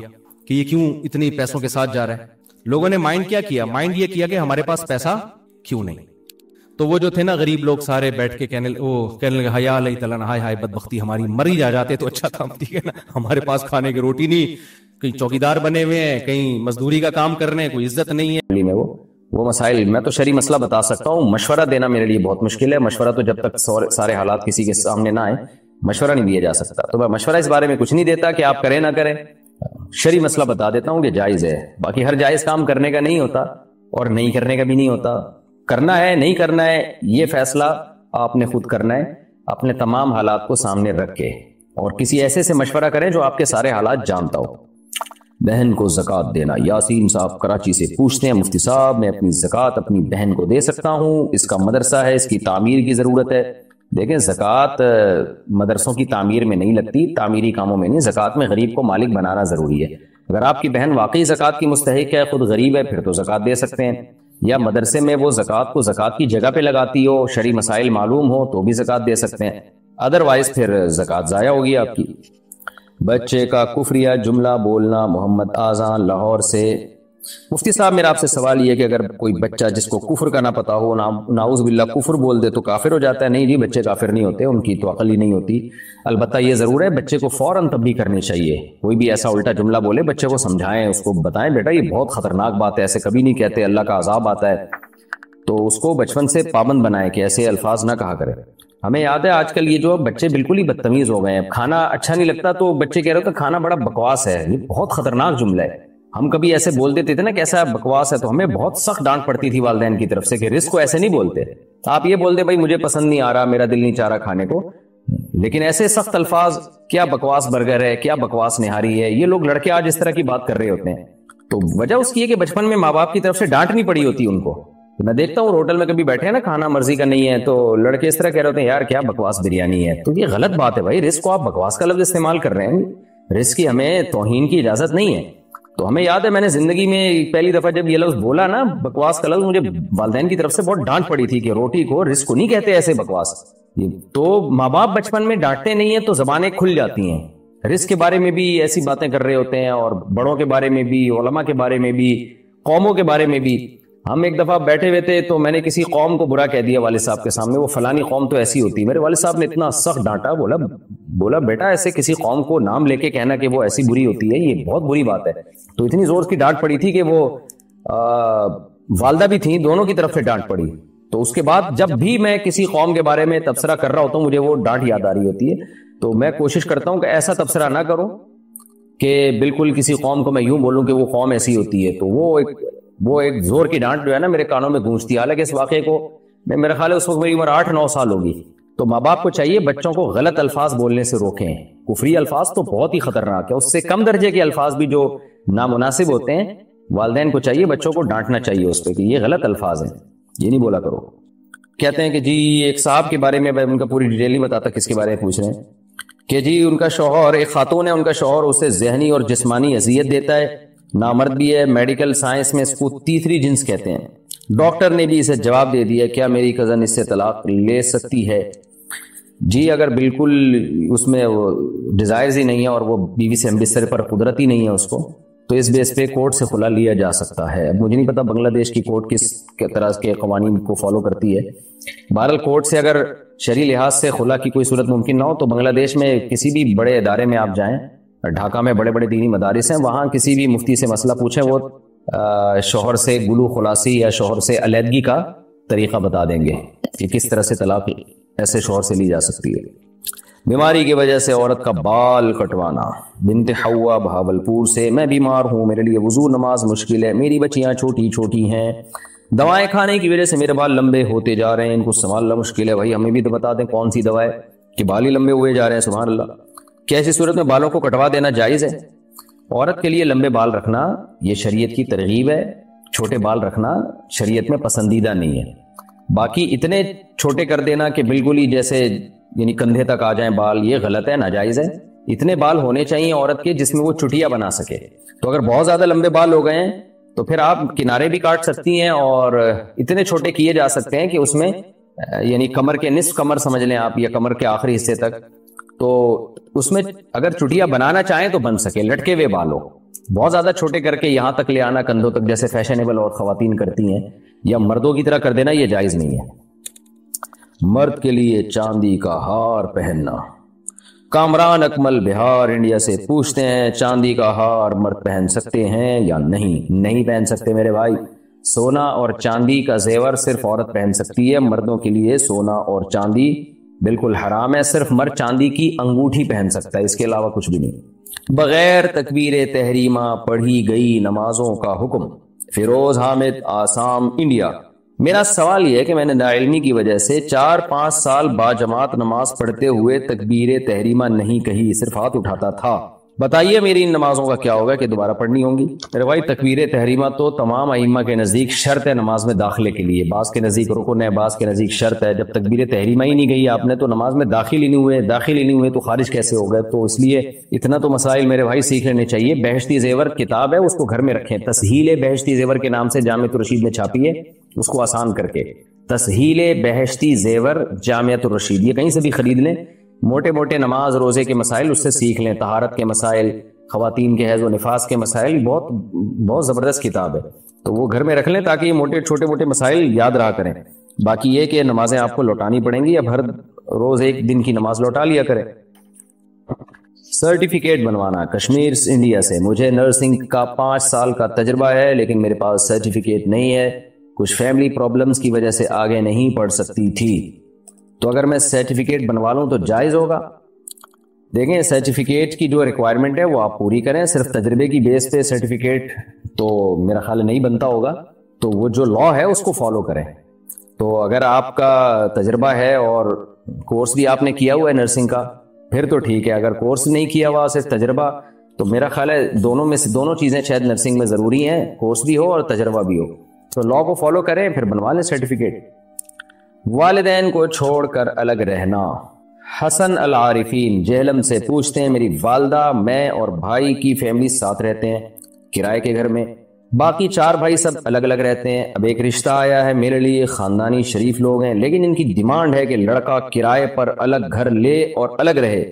کہ یہ کیوں اتنی پیسوں کے ساتھ جا رہا ہے. لوگوں نے مائنڈ کیا کیا؟ مائنڈ یہ کیا کہ ہمارے پاس پیسہ کیوں نہیں. تو وہ جو تھے نا غریب لوگ سارے بیٹھ کے کہنے لگے حیا علیہ تعالیٰ، ہائے ہائے بدبختی ہماری، مر ہی جاتے تو اچھا تھا. ٹھیک ہے نا، ہمارے پاس کھانے کی روٹی نہیں، کہیں چوکیدار بنے ہوئے ہیں، کہیں مزدوری کا کام کر رہے ہیں، کوئی عزت نہیں ہے. وہ مسائل میں تو شرعی مسئلہ بتا سکتا ہوں، مشورہ دینا میرے لیے بہت مشکل ہے. مشورہ تو جب تک سارے حالات کسی کے سامنے نہ آئے مشورہ نہیں دیا جا سکتا. تو میں مشورہ اس بارے میں کچھ نہیں دیتا کہ آپ کریں نہ کریں. شرعی مسئلہ بتا دیتا ہوں کہ جائز ہے. باقی ہر جائز کام کرنے کا نہیں ہوتا اور نہیں کرنے کا بھی نہیں ہوتا. کرنا ہے نہیں کرنا ہے یہ فیصلہ آپ نے خود کرنا ہے، اپنے تمام حالات کو سامنے رکھ کے، اور کسی ایسے سے مشورہ کریں جو آپ کے سارے حالات جانتا ہو. بہن کو زکوٰۃ دینا، یاسین صاحب کراچی سے پوچھتے ہیں مفتی صاحب میں اپنی زکوٰۃ اپنی بہن کو دے سکتا ہوں؟ اس کا مدرسہ ہے، اس کی تعمیر کی ضرورت ہے. دیکھیں زکوٰۃ مدرسوں کی تعمیر میں نہیں لگتی، تعمیری کاموں میں نہیں. زکوٰۃ میں غریب کو مالک بنانا ضروری ہے. اگر آپ کی بہن واقعی زکوٰۃ کی مستحق ہے، خود غریب ہے، پھر تو زکوٰۃ دے سکتے ہیں. یا مدرسے میں وہ زکوٰۃ کو زکوٰۃ کی جگہ پہ لگاتی ہو، شرعی مسائل معلوم ہو تو بھی زکوٰۃ دے سکتے ہیں. ادروائز پھر زکوٰۃ ضائع ہوگی آپ کی. بچے کا کفریہ جملہ بولنا، محمد اذان لاہور سے. مفتی صاحب میرا آپ سے سوال یہ ہے کہ اگر کوئی بچہ جس کو کفر کا نہ پتا ہو، نعوذ باللہ کفر بول دے تو کافر ہو جاتا ہے؟ نہیں جی، بچے کافر نہیں ہوتے، ان کی تو عقل ہی نہیں ہوتی. البتہ یہ ضرور ہے بچے کو فوراً تنبیہ کرنی چاہیے. کوئی بھی ایسا الٹا جملہ بولے بچے کو سمجھائیں، اس کو بتائیں بیٹا یہ بہت خطرناک بات ہے، ایسے کبھی نہیں کہتے، اللہ کا عذاب آتا ہے. تو اس کو بچپن سے پابند بنائیں کہ ایسے الفاظ نہ کہا کرے. ہمیں یاد ہے آج کل یہ جو بچے بالکل ہی بدتمیز ہو گئے ہیں. کھانا اچھا نہیں لگتا تو بچے کہہ رہے ہوتے کھانا بڑا بکواس ہے. یہ بہت خطرناک جملہ ہے. ہم کبھی ایسے بول دیتے تھے نا کیسا بکواس ہے، تو ہمیں بہت سخت ڈانٹ پڑتی تھی والدین کی طرف سے کہ رزق کو ایسے نہیں بولتے. آپ یہ بول دیں بھائی مجھے پسند نہیں آ رہا، میرا دل نہیں چاہ رہا کھانے کو، لیکن ایسے سخت الفاظ، کیا بکواس برگر ہے، کیا بکواس نہاری ہے، یہ لوگ لڑکے آج اس طرح کی بات کر رہے ہوتے ہیں. تو وجہ اس کی ہے کہ بچپن میں ماں باپ کی طرف سے ڈانٹ نہیں پڑی ہوتی ان کو. میں دیکھتا ہوں ہوٹل میں کبھی بیٹھے ہیں نا، کھانا مرضی کا نہیں ہے تو لڑکے اس طرح کہہ رہے ہوتے ہیں یار کیا بکواس بریانی ہے. تو یہ غلط بات ہے بھائی، رزق کو آپ بکواس کا لفظ استعمال کر رہے ہیں. رزق کی ہمیں توہین کی اجازت نہیں ہے. تو ہمیں یاد ہے میں نے زندگی میں پہلی دفعہ جب یہ لفظ بولا نا بکواس کا لفظ، مجھے والدین کی طرف سے بہت ڈانٹ پڑی تھی کہ روٹی کو رزق کو نہیں کہتے ایسے بکواس. تو ماں باپ بچپن میں ڈانٹتے نہیں ہیں تو زبانیں کھل جاتی ہیں. رزق کے بارے میں بھی ایسی باتیں کر رہے ہوتے ہیں، اور بڑوں کے بارے میں بھی، علماء کے بارے میں بھی، قوموں کے بارے میں بھی. ہم ایک دفعہ بیٹھے ہوئے تھے تو میں نے کسی قوم کو برا کہہ دیا والد صاحب کے سامنے، وہ فلانی قوم تو ایسی ہوتی ہے. میرے والد صاحب نے اتنا سخت ڈانٹا، بولا بیٹا ایسے کسی قوم کو نام لے کے کہنا کہ وہ ایسی بری ہوتی ہے یہ بہت بری بات ہے. تو اتنی زور کی ڈانٹ پڑی تھی کہ وہ والدہ بھی تھیں، دونوں کی طرف سے ڈانٹ پڑی. تو اس کے بعد جب بھی میں کسی قوم کے بارے میں تبصرہ کر رہا ہوتا ہوں مجھے وہ ڈانٹ یاد آ رہی ہوتی ہے. تو میں کوشش کرتا ہوں کہ ایسا تبصرہ نہ کروں کہ بالکل کسی قوم کو میں یوں بولوں کہ وہ قوم ایسی ہوتی ہے. تو وہ ایک زور کی ڈانٹ جو ہے نا میرے کانوں میں گونجتی ہے. حالانکہ اس واقعے کو میرا خیال ہے اس وقت میری عمر 8-9 سال ہوگی. تو ماں باپ کو چاہیے بچوں کو غلط الفاظ بولنے سے روکیں. کفری الفاظ تو بہت ہی خطرناک ہے، اس سے کم درجے کے الفاظ بھی جو نامناسب ہوتے ہیں والدین کو چاہیے بچوں کو ڈانٹنا چاہیے اس پہ کہ یہ غلط الفاظ ہیں، یہ نہیں بولا کرو. کہتے ہیں کہ جی ایک صاحب کے بارے میں ان کا پوری ڈیٹیل نہیں بتاتا کس کے بارے میں پوچھ رہے ہیں کہ جی ان کا شوہر، ایک خاتون ہے، ان کا شوہر اسے ذہنی اور جسمانی اذیت دیتا ہے، نامرد بھی ہے، میڈیکل سائنس میں اس کو تیسری جنس کہتے ہیں۔ ڈاکٹر نے بھی اسے جواب دے دیا کیا میری کزن اس سے طلاق لے سکتی ہے؟ جی اگر بالکل اس میں وہ ڈیزائرز ہی نہیں ہے اور وہ بیوی سے ہم بستر پر قدرت ہی نہیں ہے اس کو، تو اس بیس پہ کورٹ سے خلا لیا جا سکتا ہے۔ اب مجھے نہیں پتا بنگلہ دیش کی کورٹ کس طرح کے قوانین کو فالو کرتی ہے۔ بہرحال کورٹ سے اگر شرعی لحاظ سے خلا کی کوئی صورت ممکن نہ ہو تو بنگلہ دیش میں کسی بھی بڑے ادارے میں آپ جائیں، ڈھاکہ میں بڑے بڑے دینی مدارس ہیں، وہاں کسی بھی مفتی سے مسئلہ پوچھیں، وہ شوہر سے گلو خلاصی یا شوہر سے علیحدگی کا طریقہ بتا دیں گے کہ کس طرح سے طلاق ایسے شوہر سے لی جا سکتی ہے۔ بیماری کی وجہ سے عورت کا بال کٹوانا۔ بنت حوا بہاولپور سے، میں بیمار ہوں، میرے لیے وضو نماز مشکل ہے، میری بچیاں چھوٹی چھوٹی ہیں، دوائیں کھانے کی وجہ سے میرے بال لمبے ہوتے جا رہے ہیں، ان کو سنبھالنا مشکل ہے۔ بھائی ہمیں بھی تو بتا دیں کون سی دوا ہے کہ بال ہی لمبے ہوئے جا رہے ہیں، سبحان اللہ۔ کیا ایسی صورت میں بالوں کو کٹوا دینا جائز ہے؟ عورت کے لیے لمبے بال رکھنا یہ شریعت کی ترغیب ہے، چھوٹے بال رکھنا شریعت میں پسندیدہ نہیں ہے۔ باقی اتنے چھوٹے کر دینا کہ بالکل ہی جیسے یعنی کندھے تک آ جائیں بال، یہ غلط ہے، ناجائز ہے۔ اتنے بال ہونے چاہیے عورت کے جس میں وہ چٹیا بنا سکے۔ تو اگر بہت زیادہ لمبے بال ہو گئے ہیں تو پھر آپ کنارے بھی کاٹ سکتی ہیں اور اتنے چھوٹے کیے جا سکتے ہیں کہ اس میں یعنی کمر کے نصف کمر سمجھ لیں آپ، یا کمر کے آخری حصے تک، تو اس میں اگر چٹیا بنانا چاہیں تو بن سکے، لٹکے ہوئے بال ہو۔ بہت زیادہ چھوٹے کر کے یہاں تک لے آنا کندھوں تک جیسے فیشنیبل اور خواتین کرتی ہیں یا مردوں کی طرح کر دینا، یہ جائز نہیں ہے۔ مرد کے لیے چاندی کا ہار پہننا۔ کامران اکمل بہار انڈیا سے پوچھتے ہیں چاندی کا ہار مرد پہن سکتے ہیں یا نہیں؟ نہیں پہن سکتے میرے بھائی۔ سونا اور چاندی کا زیور صرف عورت پہن سکتی ہے، مردوں کے لیے سونا اور چاندی بالکل حرام ہے۔ صرف مرد چاندی کی انگوٹھی پہن سکتا ہے، اس کے علاوہ کچھ بھی نہیں۔ بغیر تکبیر تحریمہ پڑھی گئی نمازوں کا حکم۔ فیروز حامد آسام انڈیا۔ میرا سوال یہ ہے کہ میں نے ناعلمی کی وجہ سے 4-5 سال باجماعت نماز پڑھتے ہوئے تکبیر تحریمہ نہیں کہی، صرف ہاتھ اٹھاتا تھا، بتائیے میری ان نمازوں کا کیا ہوگا کہ دوبارہ پڑھنی ہوں گی؟ میرے بھائی تکبیر تحریمہ تو تمام ائمہ کے نزدیک شرط ہے نماز میں داخلے کے لیے، بعض کے نزدیک رکن ہے، بعض کے نزدیک شرط ہے۔ جب تکبیر تحریمہ ہی نہیں گئی آپ نے تو نماز میں داخل ہی نہیں ہوئے تو خارج کیسے ہو گئے؟ تو اس لیے اتنا تو مسائل میرے بھائی سیکھ لینے چاہیے۔ بہشتی زیور کتاب ہے، اس کو گھر میں رکھیں، تسہیل بہشتی زیور کے نام سے جامعۃ الرشید میں چھاپی ہے، اس کو آسان کر کے تسہیل بہشتی زیور جامعۃ الرشید، یہ کہیں سے بھی خرید لیں، موٹے موٹے نماز روزے کے مسائل اس سے سیکھ لیں، طہارت کے مسائل، خواتین کے حیض و نفاس کے مسائل، بہت زبردست کتاب ہے، تو وہ گھر میں رکھ لیں تاکہ یہ چھوٹے موٹے مسائل یاد رہا کریں۔ باقی یہ کہ نمازیں آپ کو لوٹانی پڑیں گی، اب ہر روز ایک دن کی نماز لوٹا لیا کریں۔ سرٹیفکیٹ بنوانا کشمیر انڈیا سے، مجھے نرسنگ کا 5 سال کا تجربہ ہے لیکن میرے پاس سرٹیفکیٹ نہیں ہے، کچھ فیملی پرابلمز کی وجہ سے آگے نہیں پڑھ سکتی تھی، تو اگر میں سرٹیفکیٹ بنوا لوں تو جائز ہوگا؟ دیکھیں سرٹیفکیٹ کی جو ریکوائرمنٹ ہے وہ آپ پوری کریں، صرف تجربے کی بیس پہ سرٹیفکیٹ تو میرا خیال نہیں بنتا ہوگا، تو وہ جو لا ہے اس کو فالو کریں۔ تو اگر آپ کا تجربہ ہے اور کورس بھی آپ نے کیا ہوا ہے نرسنگ کا پھر تو ٹھیک ہے، اگر کورس نہیں کیا ہوا صرف تجربہ، تو میرا خیال ہے دونوں میں سے دونوں چیزیں شاید نرسنگ میں ضروری ہیں، کورس بھی ہو اور تجربہ بھی ہو، تو لا کو فالو کریں پھر بنوا لیں سرٹیفکیٹ۔ والدین کو چھوڑ کر الگ رہنا۔ حسن العارفین جہلم سے پوچھتے ہیں میری والدہ، میں اور بھائی کی فیملی ساتھ رہتے ہیں کرائے کے گھر میں، باقی 4 بھائی سب الگ الگ رہتے ہیں۔ اب ایک رشتہ آیا ہے میرے لیے، خاندانی شریف لوگ ہیں، لیکن ان کی ڈیمانڈ ہے کہ لڑکا کرائے پر الگ گھر لے اور الگ رہے۔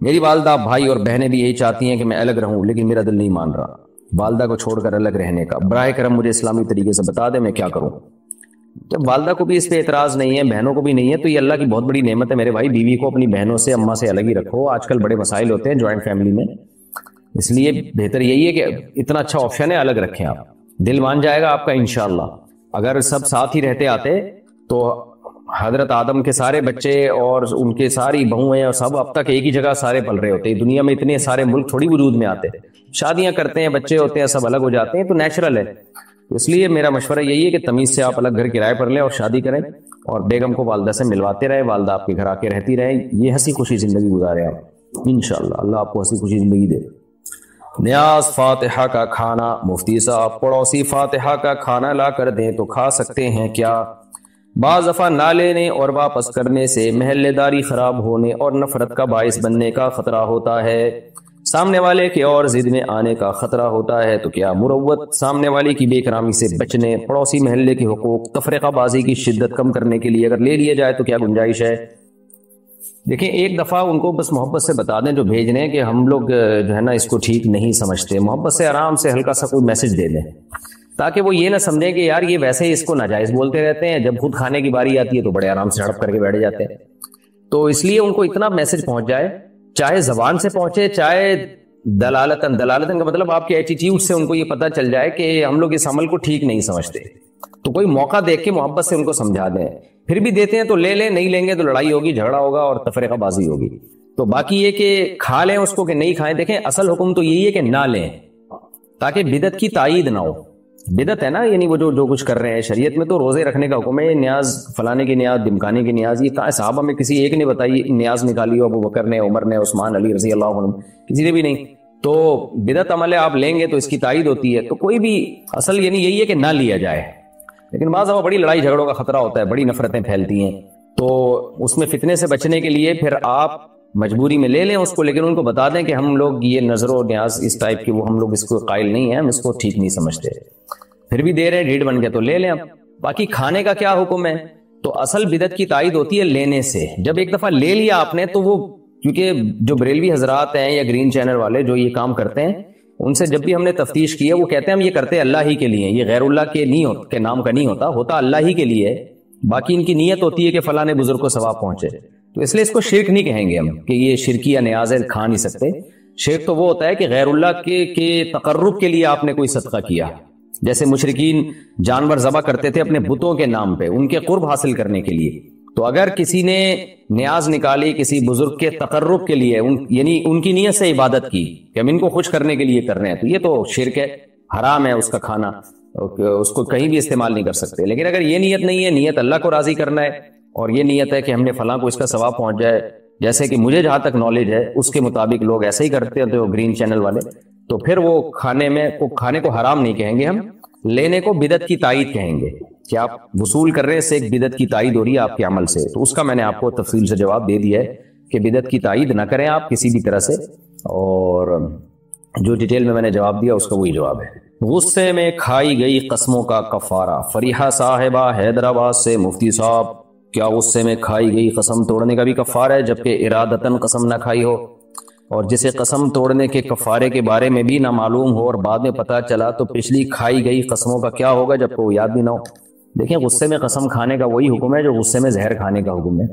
میری والدہ، بھائی اور بہنیں بھی یہی چاہتی ہیں کہ میں الگ رہوں، لیکن میرا دل نہیں مان رہا والدہ کو چھوڑ کر الگ رہنے کا۔ براہ کرم مجھے اسلامی طریقے سے بتا دیں میں کیا کروں۔ جب والدہ کو بھی اس پہ اعتراض نہیں ہے، بہنوں کو بھی نہیں ہے، تو یہ اللہ کی بہت بڑی نعمت ہے میرے بھائی، بیوی کو اپنی بہنوں سے اماں سے الگ ہی رکھو، آج کل بڑے مسائل ہوتے ہیں جوائنٹ فیملی میں، اس لیے بہتر یہی ہے کہ اتنا اچھا آپشن ہے الگ رکھیں، آپ دل مان جائے گا آپ کا انشاءاللہ۔ اگر سب ساتھ ہی رہتے آتے تو حضرت آدم کے سارے بچے اور ان کے ساری بہویں اور سب اب تک ایک ہی جگہ سارے پل رہے ہوتے، دنیا میں اتنے سارے ملک تھوڑی وجود میں آتے، شادیاں کرتے ہیں، بچے ہوتے ہیں، سب الگ ہو جاتے ہیں، تو نیچرل ہے۔ اس لیے میرا مشورہ یہی ہے کہ تمیز سے آپ الگ گھر کرائے پر لیں اور شادی کریں، اور بیگم کو والدہ سے ملواتے رہیں، والدہ آپ کے گھر آ کے رہتی رہیں، یہ ہنسی خوشی زندگی گزارے آپ انشاءاللہ، اللہ آپ کو ہنسی خوشی زندگی دے۔ نیاز فاتحہ کا کھانا، مفتی صاحب پڑوسی فاتحہ کا کھانا لا کر دیں تو کھا سکتے ہیں کیا؟ بعض دفعہ نہ لینے اور واپس کرنے سے محلے داری خراب ہونے اور نفرت کا باعث بننے کا خطرہ ہوتا ہے، سامنے والے کے اور ضد میں آنے کا خطرہ ہوتا ہے۔ تو کیا مروت، سامنے والے کی بے اکرامی سے بچنے، پڑوسی محلے کے حقوق، تفرقہ بازی کی شدت کم کرنے کے لیے اگر لے لیا جائے تو کیا گنجائش ہے؟ دیکھیں، ایک دفعہ ان کو بس محبت سے بتا دیں جو بھیج رہے ہیں کہ ہم لوگ جو ہے نا اس کو ٹھیک نہیں سمجھتے، محبت سے آرام سے ہلکا سا کوئی میسج دے دیں تاکہ وہ یہ نہ سمجھیں کہ یار یہ ویسے ہی اس کو ناجائز بولتے رہتے ہیں، جب خود کھانے کی باری آتی ہے تو بڑے آرام سے ہڑپ کر کے بیٹھ جاتے ہیں۔ تو اس لیے ان کو اتنا میسج پہنچ جائے، چاہے زبان سے پہنچے چاہے دلالتاً کا مطلب آپ کے ایٹیٹیوڈ سے ان کو یہ پتہ چل جائے کہ ہم لوگ اس عمل کو ٹھیک نہیں سمجھتے، تو کوئی موقع دیکھ کے محبت سے ان کو سمجھا دیں۔ پھر بھی دیتے ہیں تو لے لیں، نہیں لیں گے تو لڑائی ہوگی، جھگڑا ہوگا اور تفرقہ بازی ہوگی۔ تو باقی یہ کہ کھا لیں اس کو کہ نہیں کھائیں، دیکھیں اصل حکم تو یہی ہے کہ نہ لیں تاکہ بدعت کی تائید نہ ہو۔ بدعت ہے نا، یعنی وہ جو کچھ کر رہے ہیں شریعت میں تو روزے رکھنے کا حکم ہے، نیاز فلانے کی نیاز، دمکانے کی نیاز، یہ کہاں صحابہ میں کسی ایک نے بتائی نیاز نکالی ہو؟ ابو بکر نے، عمر نے، عثمان، علی رضی اللہ عنہ، کسی نے بھی نہیں۔ تو بدعت عمل ہے، آپ لیں گے تو اس کی تائید ہوتی ہے۔ تو کوئی بھی اصل یعنی یہی ہے کہ نہ لیا جائے، لیکن بعض دفعہ بڑی لڑائی جھگڑوں کا خطرہ ہوتا ہے، بڑی نفرتیں پھیلتی ہیں، تو اس میں فتنے سے بچنے کے لیے پھر آپ مجبوری میں لے لیں اس کو، لیکن ان کو بتا دیں کہ ہم لوگ یہ نظر و نیاز اس ٹائپ کی وہ ہم لوگ اس کو قائل نہیں ہیں، ہم اس کو ٹھیک نہیں سمجھتے، پھر بھی دے رہے ہیں، ڈھیڑ بن کے تو لے لیں۔ اب باقی کھانے کا کیا حکم ہے؟ تو اصل بدعت کی تائید ہوتی ہے لینے سے۔ جب ایک دفعہ لے لیا آپ نے تو وہ، کیونکہ جو بریلوی حضرات ہیں یا گرین چینل والے جو یہ کام کرتے ہیں، ان سے جب بھی ہم نے تفتیش کی ہے وہ کہتے ہیں ہم یہ کرتے ہیں اللہ ہی کے لیے، یہ غیر اللہ کے نہیں کے نام کا نہیں ہوتا اللہ ہی کے لیے، باقی ان کی نیت ہوتی ہے کہ فلاں بزرگ کو ثواب پہنچے، تو اس لیے اس کو شرک نہیں کہیں گے ہم کہ یہ شرکی یا نیاز ہے، کھا نہیں سکتے۔ شرک تو وہ ہوتا ہے کہ غیر اللہ کے تقرب کے لیے آپ نے کوئی صدقہ کیا، جیسے مشرکین جانور ذبح کرتے تھے اپنے بتوں کے نام پہ، ان کے قرب حاصل کرنے کے لیے، تو اگر کسی نے نیاز نکالی کسی بزرگ کے تقرب کے لیے، یعنی ان کی نیت سے عبادت کی کہ ہم ان کو خوش کرنے کے لیے کر رہے ہیں، تو یہ تو شرک ہے، حرام ہے اس کا کھانا، اس کو کہیں بھی استعمال نہیں کر سکتے۔ لیکن اگر یہ نیت نہیں ہے، نیت اللہ کو راضی کرنا ہے، اور یہ نیت ہے کہ ہم نے فلاں کو اس کا ثواب پہنچ جائے، جیسے کہ مجھے جہاں تک نالج ہے اس کے مطابق لوگ ایسے ہی کرتے ہیں تو گرین چینل والے، تو پھر وہ کھانے کو حرام نہیں کہیں گے ہم، لینے کو بدعت کی تائید کہیں گے کہ آپ وصول کر رہے ہیں، سے ایک بدعت کی تائید ہو رہی ہے آپ کے عمل سے، تو اس کا میں نے آپ کو تفصیل سے جواب دے دیا ہے کہ بدعت کی تائید نہ کریں آپ کسی بھی طرح سے، اور جو ڈیٹیل میں نے جواب دیا اس کا وہی جواب ہے۔ غصے میں کھائی گئی قسموں کا کفارہ۔ فریحہ صاحبہ حیدرآباد سے مفتی صاحب، کیا غصے میں کھائی گئی قسم توڑنے کا بھی کفارہ ہے جبکہ ارادتاً قسم نہ کھائی ہو؟ اور جسے قسم توڑنے کے کفارے کے بارے میں بھی نہ معلوم ہو اور بعد میں پتہ چلا تو پچھلی کھائی گئی قسموں کا کیا ہوگا جب کو یاد بھی نہ ہو؟ دیکھیں، غصے میں قسم کھانے کا وہی حکم ہے جو غصے میں زہر کھانے کا حکم ہے۔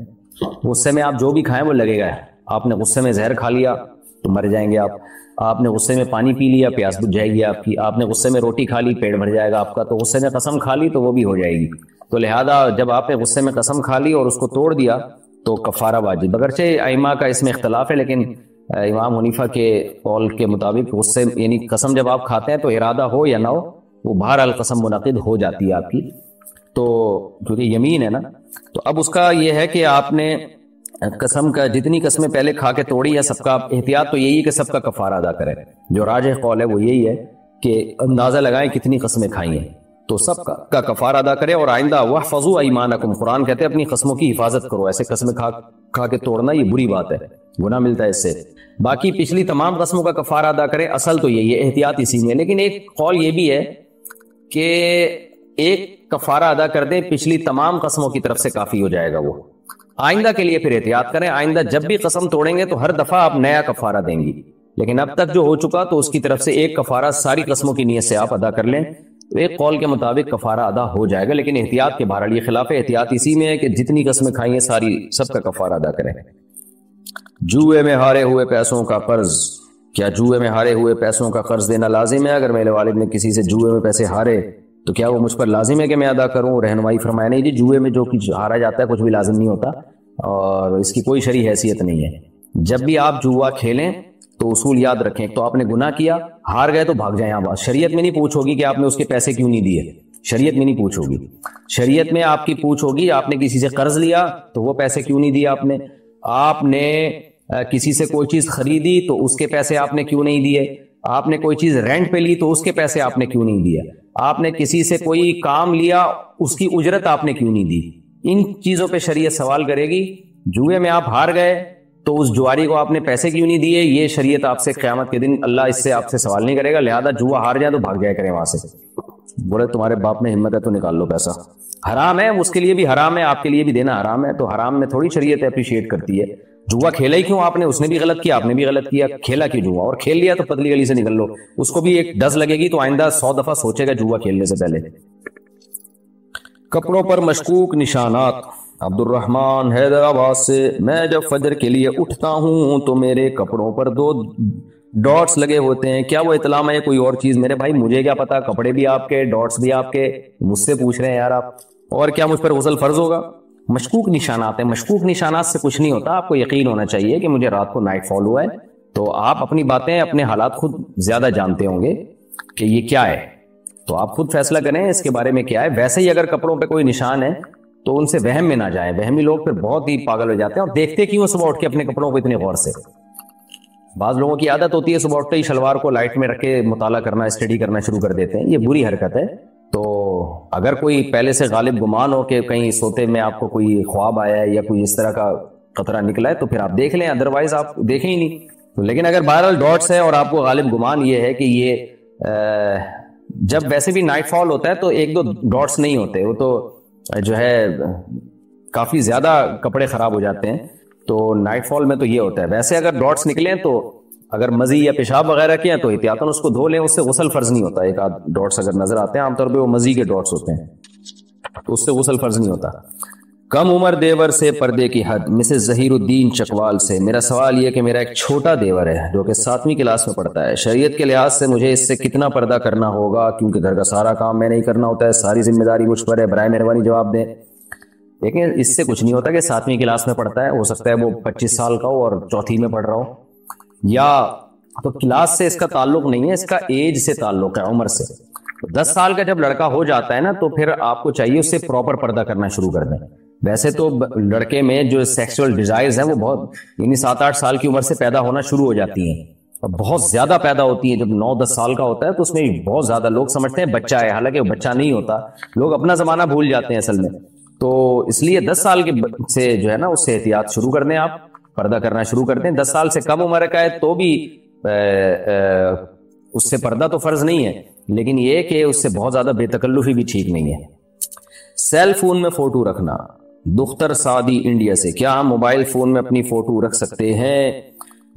غصے میں آپ جو بھی کھائیں وہ لگے گا، آپ نے غصے میں زہر کھا لیا تو مر جائیں گے آپ نے غصے میں پانی پی لیا پیاس بجھ جائے گی آپ کی، آپ نے غصے میں روٹی کھا لی پیٹ بھر جائے گا آپ کا، تو غصے میں قسم کھا لی تو وہ بھی ہو جائے گی۔ تو لہذا جب آپ نے غصے میں قسم کھا لی اور اس کو توڑ دیا تو کفارہ واجب، اگرچہ ائمہ کا اس میں اختلاف ہے، لیکن امام حنیفہ کے قول کے مطابق غصے یعنی قسم جب آپ کھاتے ہیں تو ارادہ ہو یا نہ ہو وہ بہرحال قسم منعقد ہو جاتی ہے آپ کی، تو کیونکہ یمین ہے نا، تو اب اس کا یہ ہے کہ آپ نے قسم کا جتنی قسمیں پہلے کھا کے توڑی ہے، سب کا احتیاط تو یہی ہے کہ سب کا کفارہ ادا کرے، جو راجح قول ہے وہ یہی ہے کہ اندازہ لگائیں کتنی قسمیں کھائی ہیں تو سب کا کفارہ ادا کرے، اور آئندہ وَاحْفَظُوا أَيْمَانَكُمْ، قرآن کہتے ہیں اپنی قسموں کی حفاظت کرو، ایسے قسمیں کھا کے توڑنا یہ بری بات ہے، گناہ ملتا ہے اس سے۔ باقی پچھلی تمام قسموں کا کفارہ ادا کرے، اصل تو یہی ہے، احتیاط اسی میں، لیکن ایک قول یہ بھی ہے کہ ایک کفارہ ادا کر دیں پچھلی تمام قسموں کی طرف سے کافی ہو جائے گا، وہ آئندہ کے لیے پھر احتیاط کریں، آئندہ جب بھی قسم توڑیں گے تو ہر دفعہ آپ نیا کفارہ دیں گی، لیکن اب تک جو ہو چکا تو اس کی طرف سے ایک کفارہ ساری قسموں کی نیت سے آپ ادا کر لیں، ایک قول کے مطابق کفارہ ادا ہو جائے گا، لیکن احتیاط کے بہرحال یہ خلاف احتیاط اسی میں ہے کہ جتنی قسمیں کھائیں ساری سب کا کفارہ ادا کریں۔ جوئے میں ہارے ہوئے پیسوں کا قرض، کیا جوئے میں ہارے ہوئے پیسوں کا قرض دینا لازم ہے؟ اگر میرے والد نے کسی سے جوئے میں پیسے ہارے تو کیا وہ مجھ پر لازم ہے کہ میں ادا کروں؟ رہنمائی فرمائے نہیں جی، جوئے میں جو کچھ ہارا جاتا ہے کچھ بھی لازم نہیں ہوتا اور اس کی کوئی شرعی حیثیت نہیں ہے۔ جب بھی آپ جوا کھیلیں تو اصول یاد رکھیں، تو آپ نے گناہ کیا، ہار گئے تو بھاگ جائیں، آپ شریعت میں نہیں پوچھ ہوگی کہ آپ نے اس کے پیسے کیوں نہیں دیے، شریعت میں نہیں پوچھ ہوگی، شریعت میں آپ کی پوچھ ہوگی آپ نے کسی سے قرض لیا تو وہ پیسے کیوں نہیں دیے آپ نے کسی سے کوئی چیز خریدی تو اس کے پیسے آپ نے کیوں نہیں دیے، آپ نے کوئی چیز رینٹ پہ لی تو اس کے پیسے آپ نے کیوں نہیں دیا، آپ نے کسی سے کوئی کام لیا اس کی اجرت آپ نے کیوں نہیں دی، ان چیزوں پہ شریعت سوال کرے گی. جوئے میں آپ ہار گئے تو اس جواری کو آپ نے پیسے کیوں نہیں دیے, یہ شریعت آپ سے قیامت کے دن اللہ اس سے آپ سے سوال نہیں کرے گا. لہذا جوا ہار جائے تو بھاگ جائے کریں وہاں سے. بولے تمہارے باپ میں ہمت ہے تو نکال لو پیسہ. حرام ہے, اس کے لیے بھی حرام ہے, آپ کے لیے بھی دینا حرام ہے. تو حرام میں تھوڑی شریعت اپریشیٹ کرتی ہے. جوا کھیلا ہی کیوں آپ نے, اس نے بھی غلط کیا, آپ نے بھی غلط کیا. کھیلا کیوں جوا, اور کھیل لیا تو پتلی گلی سے نکل لو. اس کو بھی ایک ڈز لگے گی تو آئندہ 100 دفعہ سوچے گا جوا کھیلنے سے پہلے. کپڑوں پر مشکوک نشانات. عبد الرحمن حیدرآباد سے, میں جب فجر کے لیے اٹھتا ہوں تو میرے کپڑوں پر 2 ڈاٹس لگے ہوتے ہیں, کیا وہ اطلاع ہے کوئی اور چیز؟ میرے بھائی مجھے کیا پتا, کپڑے بھی آپ کے, ڈاٹس بھی آپ کے, مجھ سے پوچھ رہے ہیں یار آپ. اور کیا مجھ پر غسل فرض ہوگا؟ مشکوک نشانات ہیں. مشکوک نشانات سے کچھ نہیں ہوتا. آپ کو یقین ہونا چاہیے کہ مجھے رات کو نائٹ فال ہوا ہے, تو آپ اپنی باتیں, اپنے حالات خود زیادہ جانتے ہوں گے کہ یہ کیا ہے, تو آپ خود فیصلہ کریں اس کے بارے میں کیا ہے. ویسے ہی اگر کپڑوں پہ کوئی نشان ہے تو ان سے وہم میں نہ جائیں. وہمی لوگ پھر بہت ہی پاگل ہو جاتے ہیں. اور دیکھتے کیوں صبح اٹھ کے اپنے کپڑوں کو اتنے غور سے؟ بعض لوگوں کی عادت ہوتی ہے صبح اٹھتے ہی شلوار کو لائٹ میں رکھ کے مطالعہ کرنا, اسٹڈی کرنا شروع کر دیتے ہیں. یہ بری حرکت ہے. تو اگر کوئی پہلے سے غالب گمان ہو کہ کہیں سوتے میں آپ کو کوئی خواب آیا ہے یا کوئی اس طرح کا خطرہ نکلا ہے تو پھر آپ دیکھ لیں, ادروائز آپ دیکھیں ہی نہیں. لیکن اگر بہرحال ڈاٹس ہے اور آپ کو غالب گمان یہ ہے کہ یہ جب ویسے بھی نائٹ فال ہوتا ہے تو 1-2 ڈاٹس نہیں ہوتے, وہ تو جو ہے کافی زیادہ کپڑے خراب ہو جاتے ہیں. تو نائٹ فال میں تو یہ ہوتا ہے. ویسے اگر ڈاٹس نکلیں تو اگر مزی یا پیشاب وغیرہ کیا تو احتیاطاً اس کو دھو لیں, اس سے غسل فرض نہیں ہوتا. 1-8 ڈاٹس اگر نظر آتے ہیں, عام طور پہ وہ مزی کے ڈاٹس ہوتے ہیں, تو اس سے غسل فرض نہیں ہوتا. کم عمر دیور سے پردے کی حد. مسز ظہیر الدین چکوال سے, میرا سوال یہ کہ میرا ایک چھوٹا دیور ہے جو کہ 7ویں کلاس میں پڑھتا ہے. شریعت کے لحاظ سے مجھے اس سے کتنا پردہ کرنا ہوگا, کیونکہ گھر کا سارا کام میں نہیں کرنا ہوتا ہے, ساری ذمہ داری مجھ پر ہے. برائے مہربانی جواب دیں. دیکھیں, اس سے کچھ نہیں ہوتا کہ 7ویں کلاس میں پڑھتا ہے, ہو سکتا ہے وہ 25 سال کا ہو اور 4تھی میں پڑھ رہا ہو, یا تو کلاس سے اس کا تعلق نہیں ہے, اس کا ایج سے تعلق ہے, عمر سے. 10 سال کا جب لڑکا ہو جاتا ہے نا تو پھر آپ کو چاہیے اس سے پراپر پردہ کرنا شروع کر دیں. ویسے تو لڑکے میں جو سیکسول ڈیزائرز ہیں وہ بہت, یعنی 7-8 سال کی عمر سے پیدا ہونا شروع ہو جاتی ہیں, اور بہت زیادہ پیدا ہوتی ہیں. جب 9-10 سال کا ہوتا ہے تو اس میں بہت زیادہ لوگ سمجھتے ہیں بچہ ہے, حالانکہ وہ بچہ نہیں ہوتا. لوگ اپنا زمانہ بھول جاتے ہیں اصل میں. تو اس لیے 10 سال کے سے جو ہے نا اس سے احتیاط شروع کر دیں, آپ پردہ کرنا شروع کر دیں. 10 سال سے کم عمر کا ہے تو بھی اس سے پردہ تو فرض نہیں ہے, لیکن یہ کہ اس سے بہت زیادہ بے تکلفی بھی ٹھیک نہیں ہے. سیل فون میں فوٹو رکھنا. دختر سعدی انڈیا سے, کیا ہم موبائل فون میں اپنی فوٹو رکھ سکتے ہیں؟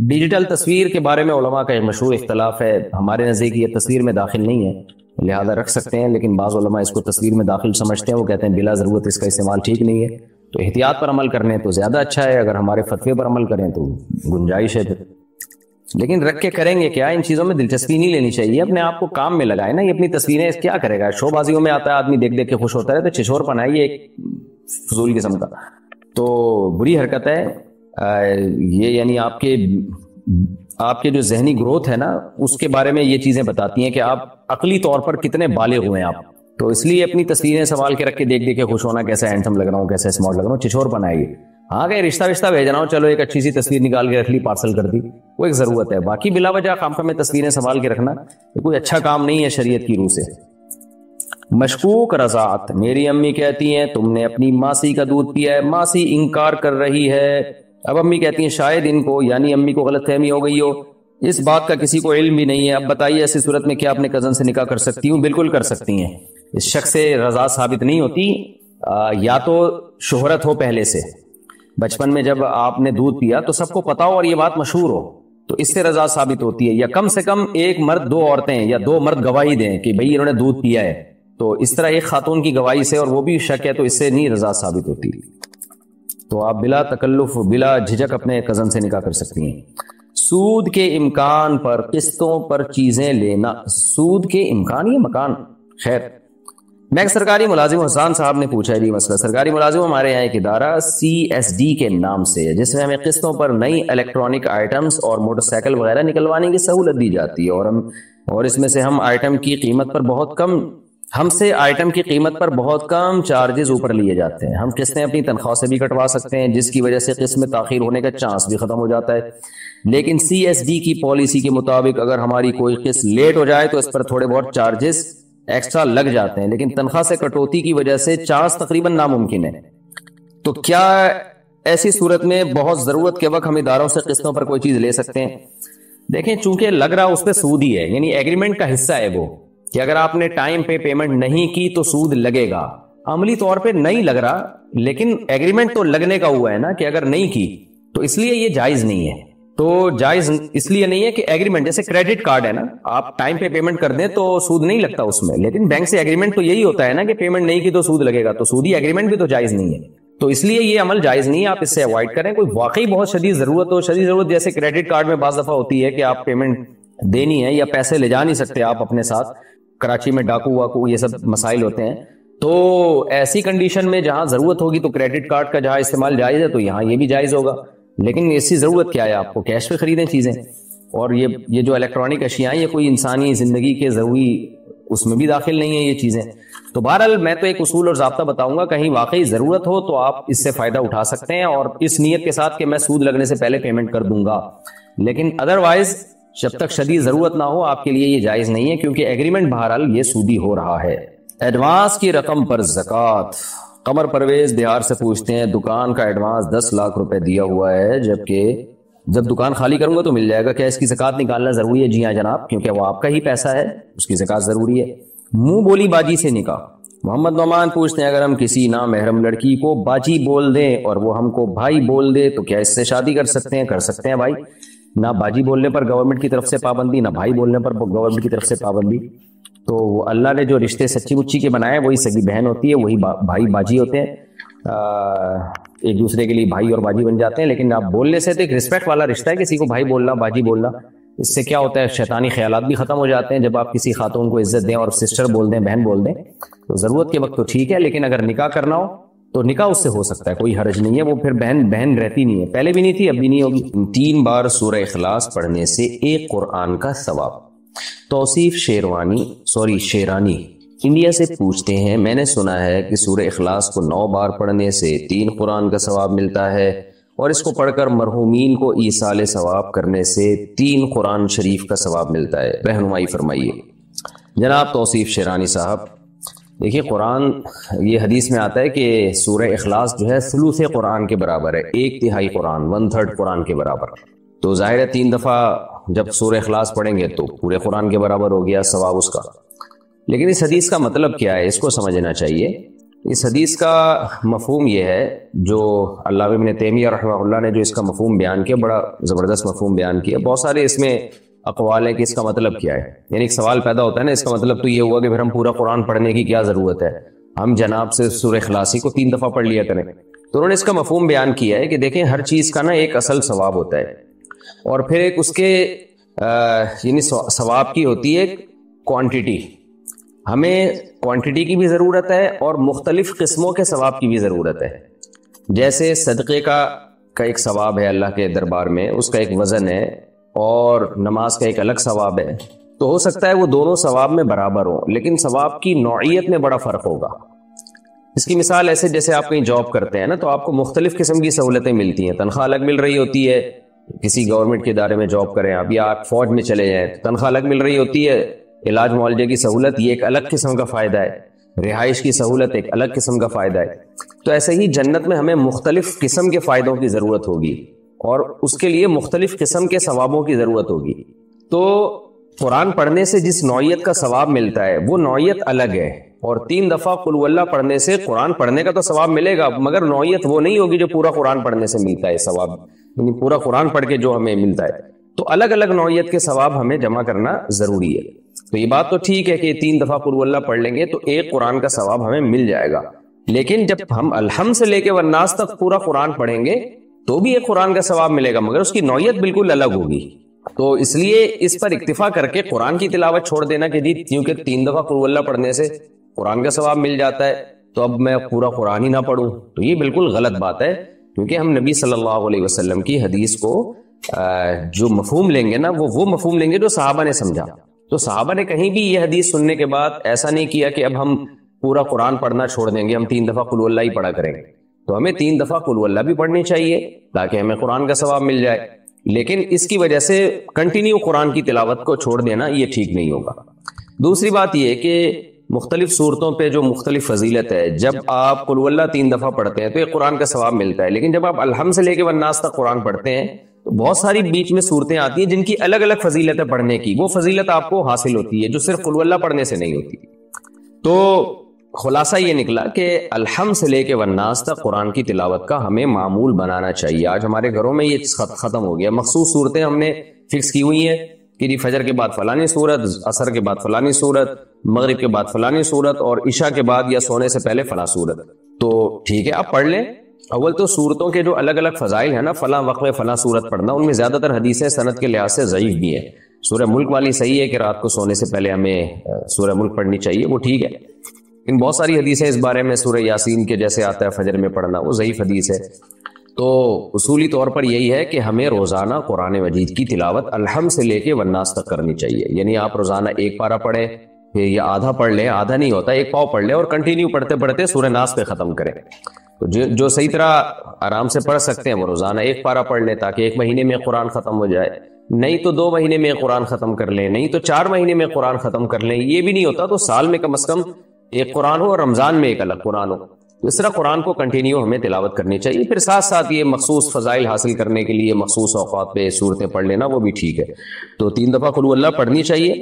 ڈیجیٹل تصویر کے بارے میں علماء کا ایک مشہور اختلاف ہے. ہمارے نزدیک یہ تصویر میں داخل نہیں ہے, لہذا رکھ سکتے ہیں, لیکن بعض علماء اس کو تصویر میں داخل سمجھتے ہیں. وہ کہتے ہیں بلا ضرورت اس کا استعمال ٹھیک نہیں ہے. تو احتیاط پر عمل کرنے تو زیادہ اچھا ہے, اگر ہمارے فتوے پر عمل کریں تو گنجائش ہے پھر. لیکن رکھ کے کریں گے کیا؟ ان چیزوں میں دلچسپی نہیں لینی چاہیے, اپنے آپ کو کام میں لگائے نا. یہ اپنی تصویریں کیا کرے گا؟ شو بازیوں میں آتا ہے آدمی, دیکھ دیکھ کے خوش ہوتا ہے, تو چھچور پن ہے یہ ایک فضول قسم کا. تو بری حرکت ہے یہ, یعنی آپ کے جو ذہنی گروتھ ہے نا اس کے بارے میں یہ چیزیں بتاتی ہیں کہ آپ عقلی طور پر کتنے بالغ ہوئے ہیں آپ. تو اس لیے اپنی تصویریں سنبھال کے رکھ کے دیکھ دیکھ کے خوش ہونا, کیسا ہینڈسم لگ رہا ہوں, کیسا اسمارٹ لگ رہا ہوں, چھچور پن ہے یہ. ہاں کہ رشتہ بھیجنا ہو, چلو ایک اچھی سی تصویر نکال کے رکھ لی, پارسل کر دی, وہ ایک ضرورت ہے. باقی بلا وجہ خام میں تصویریں سنبھال کے رکھنا کوئی اچھا کام نہیں ہے شریعت کی روح سے. مشکوک رضاعت. میری امی کہتی ہیں تم نے اپنی ماسی کا دودھ پیا ہے. ماسی انکار کر رہی ہے. اب امی کہتی ہیں شاید ان کو, یعنی امی کو غلط فہمی ہو گئی ہو, اس بات کا کسی کو علم بھی نہیں ہے. اب بتائیے ایسی صورت میں کیا اپنے کزن سے نکاح کر سکتی ہوں؟ بالکل کر سکتی ہیں. اس شخص سے رضا ثابت نہیں ہوتی, یا تو شہرت ہو پہلے سے, بچپن میں جب آپ نے دودھ پیا تو سب کو پتا ہو اور یہ بات مشہور ہو, تو اس سے رضا ثابت ہوتی ہے. یا کم سے کم ایک مرد 2 عورتیں یا 2 مرد گواہی دیں کہ بھئی انہوں نے دودھ پیا ہے, تو اس طرح ایک خاتون کی گواہی سے, اور وہ بھی شک ہے, تو اس سے نہیں رضا ثابت ہوتی. تو آپ بلا تکلف بلا جھجک اپنے کزن سے نکاح کر سکتی ہیں. سود کے امکان پر قسطوں پر چیزیں لینا. سود کے امکان, یہ مکان, خیر. میں ایک سرکاری ملازم حسان صاحب نے پوچھا ہے جی مسئلہ. سرکاری ملازم ہمارے یہاں ایک ادارہ CSD کے نام سے ہے, جس میں ہمیں قسطوں پر نئی الیکٹرانک آئٹمز اور موٹر سائیکل وغیرہ نکلوانے کی سہولت دی جاتی ہے, اور اس میں سے ہم آئٹم کی قیمت پر بہت کم ہم سے آئٹم کی قیمت پر بہت کم چارجز اوپر لیے جاتے ہیں. ہم قسطیں اپنی تنخواہ سے بھی کٹوا سکتے ہیں, جس کی وجہ سے قسط میں تاخیر ہونے کا چانس بھی ختم ہو جاتا ہے. لیکن CSD کی پالیسی کے مطابق اگر ہماری کوئی قسط لیٹ ہو جائے تو اس پر تھوڑے بہت چارجز ایکسٹرا لگ جاتے ہیں, لیکن تنخواہ سے کٹوتی کی وجہ سے چانس تقریباً ناممکن ہے. تو کیا ایسی صورت میں بہت ضرورت کے وقت ہم اداروں سے قسطوں پر کوئی چیز لے سکتے ہیں؟ دیکھیں چونکہ لگ رہا اس پہ سود ہی ہے، یعنی ایگریمنٹ کا حصہ ہے وہ، کہ اگر آپ نے ٹائم پہ پیمنٹ نہیں کی تو سود لگے گا. عملی طور پہ نہیں لگ رہا، لیکن ایگریمنٹ تو لگنے کا ہوا ہے نا کہ اگر نہیں کی تو اس لیے یہ جائز نہیں ہے. تو جائز اس لیے نہیں ہے کہ ایگریمنٹ جیسے کریڈٹ کارڈ ہے نا، آپ ٹائم پہ پیمنٹ کر دیں تو سود نہیں لگتا اس میں، لیکن بینک سے ایگریمنٹ تو یہی ہوتا ہے نا کہ پیمنٹ نہیں کی تو سود لگے گا، تو سودی ایگریمنٹ بھی تو جائز نہیں ہے. تو اس لیے یہ عمل جائز نہیں ہے، آپ اس سے اوائڈ کریں. کوئی واقعی بہت شدید ضرورت ہو، شدید ضرورت جیسے کریڈٹ کارڈ میں بعض دفعہ ہوتی ہے کہ آپ پیمنٹ دینی ہے یا پیسے لے جا نہیں سکتے آپ اپنے ساتھ، کراچی میں ڈاکو واکو یہ سب مسائل ہوتے ہیں، تو ایسی کنڈیشن میں جہاں ضرورت ہوگی تو کریڈٹ کارڈ کا جہاں استعمال جائز ہے تو یہاں یہ بھی جائز ہوگا. لیکن ایسی ضرورت کیا ہے آپ کو کیش پہ خریدیں چیزیں، اور یہ جو الیکٹرانک اشیاء ہیں یہ کوئی انسانی زندگی کے ضروری اس میں بھی داخل نہیں ہے یہ چیزیں. تو بہرحال میں تو ایک اصول اور ضابطہ بتاؤں گا، کہیں واقعی ضرورت ہو تو آپ اس سے فائدہ اٹھا سکتے ہیں، اور اس نیت کے ساتھ کہ میں سود لگنے سے پہلے پیمنٹ کر دوں گا. لیکن ادروائز جب تک شدید ضرورت نہ ہو آپ کے لیے یہ جائز نہیں ہے، کیونکہ ایگریمنٹ بہرحال یہ سودی ہو رہا ہے. ایڈوانس کی رقم پر زکوٰۃ. قمر پرویز بہار سے پوچھتے ہیں دکان کا ایڈوانس 10 لاکھ روپے دیا ہوا ہے، جبکہ جب دکان خالی کروں گا تو مل جائے گا، کیا اس کی زکوٰۃ نکالنا ضروری ہے؟ جی ہاں جناب، کیونکہ وہ آپ کا ہی پیسہ ہے، اس کی زکوٰۃ ضروری ہے. منہ بولی باجی سے نکاح. محمد نعمان پوچھتے ہیں اگر ہم کسی نامحرم لڑکی کو باجی بول دیں اور وہ ہم کو بھائی بول دے تو کیا اس سے شادی کر سکتے ہیں؟ کر سکتے ہیں بھائی. نہ باجی بولنے پر گورنمنٹ کی طرف سے پابندی، نہ بھائی بولنے پر گورنمنٹ کی طرف سے پابندی. تو اللہ نے جو رشتے سچی مچی کے بنائے وہی سگی بہن ہوتی ہے، وہی بھائی باجی ہوتے ہیں، ایک دوسرے کے لیے بھائی اور باجی بن جاتے ہیں. لیکن آپ بولنے سے تو ایک رسپیکٹ والا رشتہ ہے، کسی کو بھائی بولنا باجی بولنا، اس سے کیا ہوتا ہے شیطانی خیالات بھی ختم ہو جاتے ہیں. جب آپ کسی خاتون کو عزت دیں اور سسٹر بول دیں، بہن بول دیں، تو ضرورت کے وقت تو ٹھیک ہے، لیکن اگر نکاح کرنا ہو تو نکاح اس سے ہو سکتا ہے، کوئی حرج نہیں ہے. وہ پھر بہن رہتی نہیں ہے، پہلے بھی نہیں تھی اب بھی نہیں ہوگی. 3 بار سورہ اخلاص پڑھنے سے ایک قرآن کا ثواب. توصیف شیرانی انڈیا سے پوچھتے ہیں میں نے سنا ہے کہ سورہ اخلاص کو 9 بار پڑھنے سے 3 قرآن کا ثواب ملتا ہے، اور اس کو پڑھ کر مرحومین کو ایصال ثواب کرنے سے 3 قرآن شریف کا ثواب ملتا ہے، رہنمائی فرمائیے. جناب توصیف شیرانی صاحب، دیکھیے قرآن یہ حدیث میں آتا ہے کہ سورہ اخلاص جو ہے ثلث قرآن کے برابر ہے، 1/3 قرآن، 1/3 قرآن کے برابر. تو ظاہر ہے 3 دفعہ جب سورہ اخلاص پڑھیں گے تو پورے قرآن کے برابر ہو گیا ثواب اس کا. لیکن اس حدیث کا مطلب کیا ہے اس کو سمجھنا چاہیے. اس حدیث کا مفہوم یہ ہے، جو علامہ ابن تیمیہ رحمہ اللہ نے جو اس کا مفہوم بیان کیا، بڑا زبردست مفہوم بیان کیا. بہت سارے اس میں اقوال ہیں کہ اس کا مطلب کیا ہے. یعنی ایک سوال پیدا ہوتا ہے نا، اس کا مطلب تو یہ ہوا کہ پھر ہم پورا قرآن پڑھنے کی کیا ضرورت ہے، ہم جناب سے سورہ اخلاصی کو 3 دفعہ پڑھ لیا کریں. تو انہوں نے اس کا مفہوم بیان کیا ہے کہ دیکھیں ہر چیز کا نا ایک اصل ثواب ہوتا ہے، اور پھر ایک اس کے یعنی ثواب کی ہوتی ہے کوانٹٹی. ہمیں کوانٹٹی کی بھی ضرورت ہے اور مختلف قسموں کے ثواب کی بھی ضرورت ہے. جیسے صدقے کا ایک ثواب ہے اللہ کے دربار میں، اس کا ایک وزن ہے، اور نماز کا ایک الگ ثواب ہے. تو ہو سکتا ہے وہ دونوں ثواب میں برابر ہوں، لیکن ثواب کی نوعیت میں بڑا فرق ہوگا. اس کی مثال ایسے جیسے آپ کہیں جاب کرتے ہیں نا، تو آپ کو مختلف قسم کی سہولتیں ملتی ہیں. تنخواہ الگ مل رہی ہوتی ہے، کسی گورنمنٹ کے ادارے میں جاب کریں آپ، یا آپ فوج میں چلے جائیں تو تنخواہ الگ مل رہی ہوتی ہے. علاج معالجے کی سہولت یہ ایک الگ قسم کا فائدہ ہے، رہائش کی سہولت ایک الگ قسم کا فائدہ ہے. تو ایسے ہی جنت میں ہمیں مختلف قسم کے فائدوں کی ضرورت ہوگی، اور اس کے لیے مختلف قسم کے ثوابوں کی ضرورت ہوگی. تو قرآن پڑھنے سے جس نوعیت کا ثواب ملتا ہے وہ نوعیت الگ ہے، اور 3 دفعہ قل واللہ پڑھنے سے قرآن پڑھنے کا تو ثواب ملے گا، مگر نوعیت وہ نہیں ہوگی جو پورا قرآن پڑھنے سے ملتا ہے ثواب، یعنی پورا قرآن پڑھ کے جو ہمیں ملتا ہے. تو الگ الگ نوعیت کے ثواب ہمیں جمع کرنا ضروری ہے. تو یہ بات تو ٹھیک ہے کہ 3 دفعہ قل واللہ پڑھ لیں گے تو ایک قرآن کا ثواب ہمیں مل جائے گا، لیکن جب ہم الحمد سے لے کے والناس تک پورا قرآن پڑھیں گے تو بھی ایک قرآن کا ثواب ملے گا، مگر اس کی نوعیت بالکل الگ ہوگی. تو اس لیے اس پر اکتفا کر کے قرآن کی تلاوت چھوڑ دینا کہ جی کیونکہ 3 دفعہ قل واللہ پڑھنے سے قرآن کا ثواب مل جاتا ہے تو اب میں پورا قرآن ہی نہ پڑھوں، تو یہ بالکل غلط بات ہے. کیونکہ ہم نبی صلی اللہ علیہ وسلم کی حدیث کو جو مفہوم لیں گے نا، وہ مفہوم لیں گے جو صحابہ نے سمجھا. تو صحابہ نے کہیں بھی یہ حدیث سننے کے بعد ایسا نہیں کیا کہ اب ہم پورا قرآن پڑھنا چھوڑ دیں گے، ہم 3 دفعہ قل واللہ ہی پڑھا کریں گے. تو ہمیں 3 دفعہ قل واللہ بھی پڑھنی چاہیے تاکہ ہمیں قرآن کا ثواب مل جائے، لیکن اس کی وجہ سے کنٹینیو قرآن کی تلاوت کو چھوڑ دینا یہ ٹھیک نہیں ہوگا. دوسری بات یہ کہ مختلف صورتوں پہ جو مختلف فضیلت ہے، جب آپ قل اللہ 3 دفعہ پڑھتے ہیں تو ایک قرآن کا ثواب ملتا ہے، لیکن جب آپ الحمد سے لے کے والناس تک قرآن پڑھتے ہیں تو بہت ساری بیچ میں صورتیں آتی ہیں جن کی الگ الگ فضیلت ہے پڑھنے کی، وہ فضیلت آپ کو حاصل ہوتی ہے جو صرف قل اللہ پڑھنے سے نہیں ہوتی۔ تو خلاصہ یہ نکلا کہ الحمد سے لے کے والناس تک قرآن کی تلاوت کا ہمیں معمول بنانا چاہیے۔ آج ہمارے گھروں میں یہ ختم ہو گیا، مخصوص صورتیں ہم نے فکس کی ہوئی ہیں کہ جی فجر کے بعد فلانی صورت، عصر کے بعد فلانی صورت، مغرب کے بعد فلانی صورت، اور عشاء کے بعد یا سونے سے پہلے فلاں صورت۔ تو ٹھیک ہے، آپ پڑھ لیں۔ اول تو صورتوں کے جو الگ الگ فضائل ہیں نا، فلاں وقت میں فلاں صورت پڑھنا، ان میں زیادہ تر حدیثیں سند کے لحاظ سے ضعیف بھی ہیں۔ سورہ ملک والی صحیح ہے کہ رات کو سونے سے پہلے ہمیں سورہ ملک پڑھنی چاہیے، وہ ٹھیک ہے، لیکن بہت ساری حدیثیں اس بارے میں، سورہ یاسین کے جیسے آتا ہے فجر میں پڑھنا، وہ ضعیف حدیث ہے۔ تو اصولی طور پر یہی ہے کہ ہمیں روزانہ قرآن مجید کی تلاوت الحمد سے لے کے والناس تک کرنی چاہیے، یعنی آپ روزانہ 1 پارہ پڑھیں، پھر یا آدھا پڑھ لیں، آدھا نہیں ہوتا 1 پاؤ پڑھ لیں، اور کنٹینیو پڑھتے پڑھتے سورہ ناس پہ ختم کریں۔ تو جو صحیح طرح آرام سے پڑھ سکتے ہیں وہ روزانہ 1 پارہ پڑھ لیں تاکہ 1 مہینے میں قرآن ختم ہو جائے، نہیں تو 2 مہینے میں قرآن ختم کر لیں، نہیں تو 4 مہینے میں قرآن ختم کر لیں، یہ بھی نہیں ہوتا تو سال میں کم از کم 1 قرآن ہو اور رمضان میں 1 الگ قرآن ہو۔ اس طرح قرآن کو کنٹینیو ہمیں تلاوت کرنی چاہیے، پھر ساتھ ساتھ یہ مخصوص فضائل حاصل کرنے کے لیے مخصوص اوقات پہ صورتیں پڑھ لینا وہ بھی ٹھیک ہے۔ تو 3 دفعہ قل اللہ پڑھنی چاہیے۔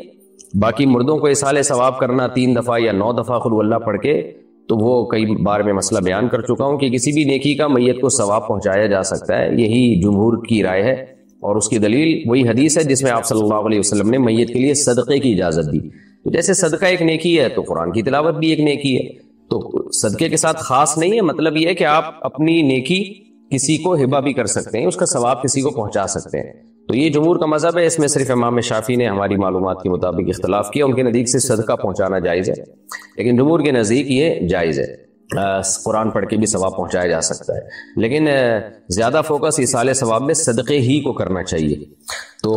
باقی مردوں کو اصال ثواب کرنا 3 دفعہ یا 9 دفعہ قل اللہ پڑھ کے، تو وہ کئی بار میں مسئلہ بیان کر چکا ہوں کہ کسی بھی نیکی کا میت کو ثواب پہنچایا جا سکتا ہے، یہی جمہور کی رائے ہے، اور اس کی دلیل وہی حدیث ہے جس میں آپ صلی اللہ علیہ وسلم نے میت کے لیے صدقے کی اجازت دی۔ تو جیسے صدقہ ایک نیکی ہے تو قرآن کی تلاوت بھی ایک نیکی ہے، تو صدقے کے ساتھ خاص نہیں ہے، مطلب یہ ہے کہ آپ اپنی نیکی کسی کو ہبہ بھی کر سکتے ہیں، اس کا ثواب کسی کو پہنچا سکتے ہیں۔ تو یہ جمہور کا مذہب ہے، اس میں صرف امام شافعی نے ہماری معلومات کے مطابق اختلاف کیا، ان کے نزدیک سے صدقہ پہنچانا جائز ہے، لیکن جمہور کے نزدیک یہ جائز ہے، قرآن پڑھ کے بھی ثواب پہنچایا جا سکتا ہے، لیکن زیادہ فوکس ایصال ثواب میں صدقے ہی کو کرنا چاہیے۔ تو